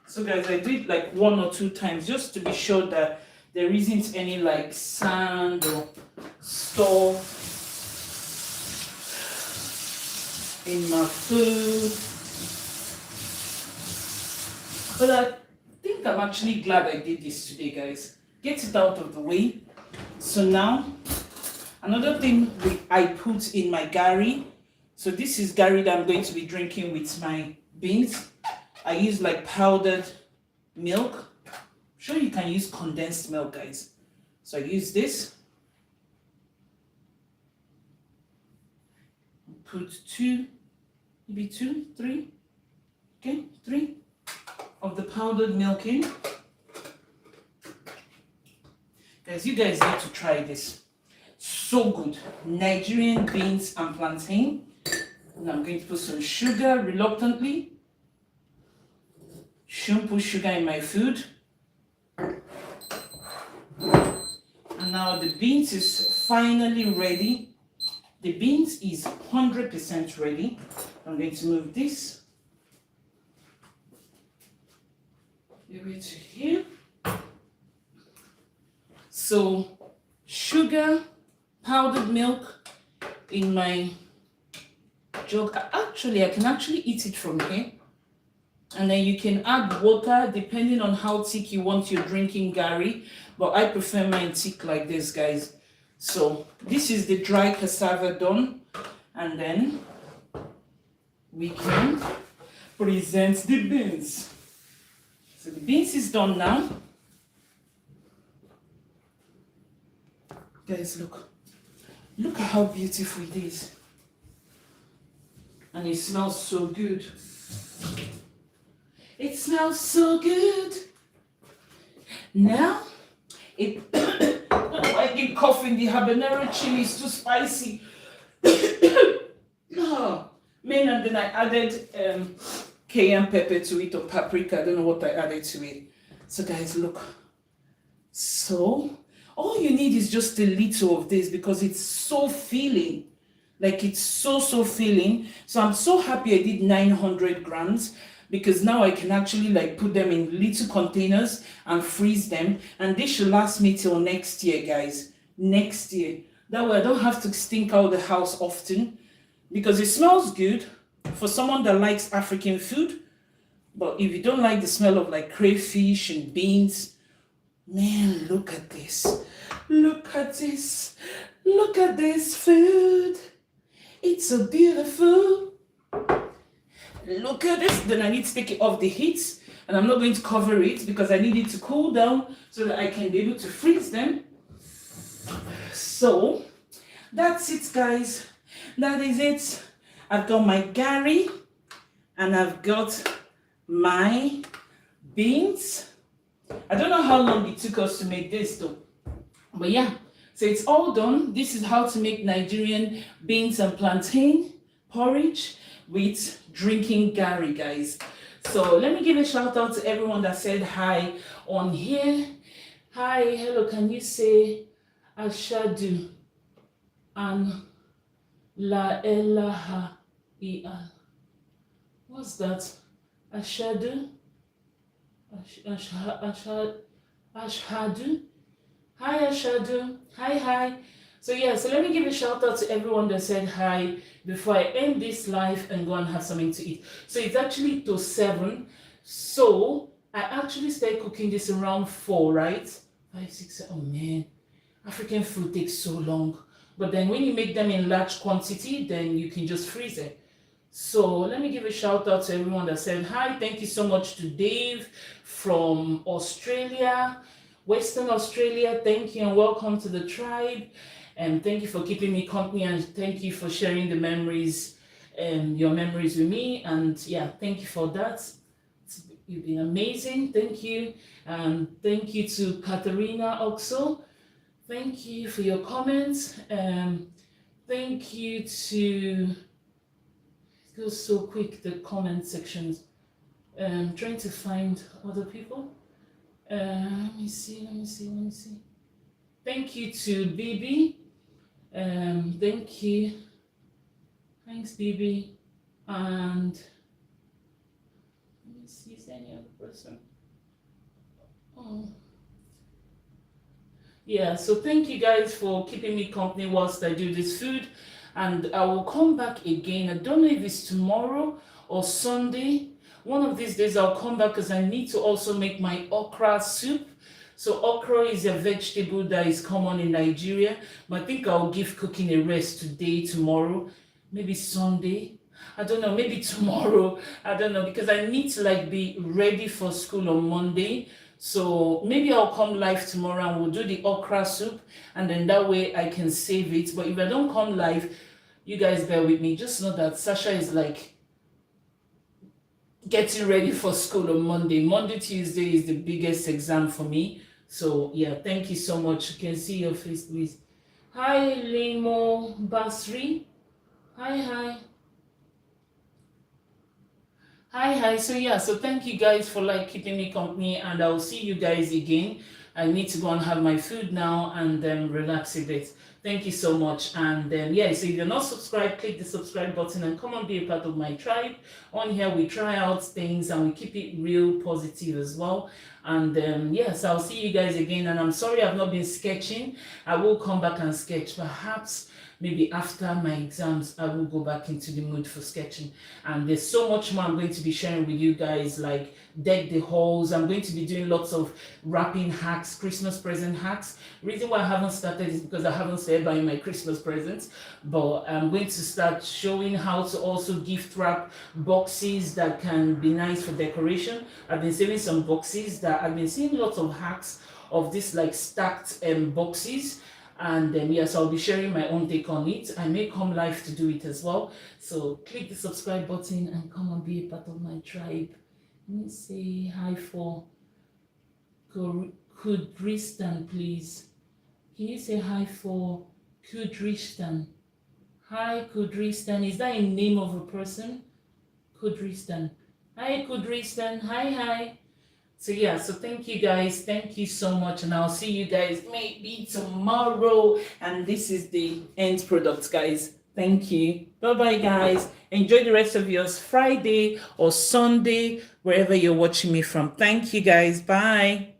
So guys, I do it like 1 or 2 times just to be sure that there isn't any like sand or stuff in my food. But I think I'm actually glad I did this today, guys. Get it out of the way. So now, another thing I put in my gari. So this is gari that I'm going to be drinking with my beans. I use like powdered milk. I'm sure you can use condensed milk, guys. So I use this. Put 2, maybe 2, 3, okay, 3 of the powdered milk in. Guys, you guys need to try this. So good. Nigerian beans and plantain. And I'm going to put some sugar reluctantly. Shouldn't put sugar in my food. And now the beans is finally ready. The beans is 100% ready. I'm going to move this over to here. So sugar, powdered milk in my jug. Actually, I can actually eat it from here. And then you can add water depending on how thick you want your drinking gari. But I prefer mine thick like this, guys. So this is the dry cassava done. And then we can present the beans. So the beans is done now. Guys, look. Look at how beautiful it is. And it smells so good. It smells so good. Now, I keep coughing. The habanero chili is too spicy. Oh, man, and then I added cayenne pepper to it, or paprika. I don't know what I added to it. So guys, look. So, all you need is just a little of this because it's so filling. Like, it's so filling. So I'm so happy I did 900 grams. Because now I can actually like put them in little containers and freeze them. And this should last me till next year, guys. Next year. That way I don't have to stink out the house often. Because it smells good for someone that likes African food. But if you don't like the smell of like crayfish and beans, man, look at this. Look at this. Look at this food. It's so beautiful. Look at this. Then I need to take it off the heat, and I'm not going to cover it because I need it to cool down so that I can be able to freeze them. So that's it, guys. That is it. I've got my gari and I've got my beans. I don't know how long it took us to make this though, but yeah, so it's all done. This is how to make Nigerian beans and plantain porridge with drinking gari, guys. So let me give a shout out to everyone that said hi on here. Hi, hello, can you say Ashadu and La Ilaha Iyal? What's that? Ashadu? Ashhadu? Hi, Ashadu. Hi. So yeah, so let me give a shout out to everyone that said hi before I end this live and go and have something to eat. So it's actually to 7. So I actually started cooking this around 4, right? 5, 6, oh man, African food takes so long. But then when you make them in large quantity, then you can just freeze it. So let me give a shout out to everyone that said hi. Thank you so much to Dave from Australia, Western Australia. Thank you and welcome to the tribe. And thank you for keeping me company, and thank you for sharing the memories and your memories with me. And yeah, thank you for that. You've been amazing. Thank you. And thank you to Katharina also. Thank you for your comments. Thank you to, it goes so quick, the comment sections. Trying to find other people. Let me see. Thank you to Bibi. Thank you. Thanks, Bibi. And let me see, is there any other person? Oh. Yeah, so thank you guys for keeping me company whilst I do this food. And I will come back again. I don't know if it's tomorrow or Sunday. One of these days I'll come back because I need to also make my okra soup. So okra is a vegetable that is common in Nigeria. But I think I'll give cooking a rest today, tomorrow, maybe Sunday. I don't know, maybe tomorrow. I don't know, because I need to like be ready for school on Monday. So maybe I'll come live tomorrow and we'll do the okra soup, and then that way I can save it. But if I don't come live, you guys bear with me. Just know that Sasha is like getting ready for school on Monday. Monday, Tuesday is the biggest exam for me. So yeah, thank you so much. You can see your face, please. Hi, Lemo Basri. Hi. Hi. So yeah, so thank you guys for like keeping me company, and I'll see you guys again. I need to go and have my food now and then relax a bit. Thank you so much. And then yeah, so if you're not subscribed, click the subscribe button and come and be a part of my tribe. On here we try out things and we keep it real positive as well. And yes, I'll see you guys again. And I'm sorry I've not been sketching. I will come back and sketch. Perhaps maybe after my exams, I will go back into the mood for sketching. And there's so much more I'm going to be sharing with you guys, like deck the halls. I'm going to be doing lots of wrapping hacks, Christmas present hacks. Reason why I haven't started is because I haven't started buying my Christmas presents. But I'm going to start showing how to also gift wrap boxes that can be nice for decoration. I've been saving some boxes that I've been seeing lots of hacks of this like stacked boxes. And yes, I'll be sharing my own take on it. I may come live to do it as well. So click the subscribe button and come and be a part of my tribe. Let me say hi for Kudristan, please. Can you say hi for Kudristan? Hi, Kudristan. Is that a name of a person? Kudristan. Hi, Kudristan. Hi. So yeah, so thank you guys. Thank you so much. And I'll see you guys maybe tomorrow. And this is the end product, guys. Thank you. Bye-bye, guys. Enjoy the rest of yours Friday or Sunday, wherever you're watching me from. Thank you, guys. Bye.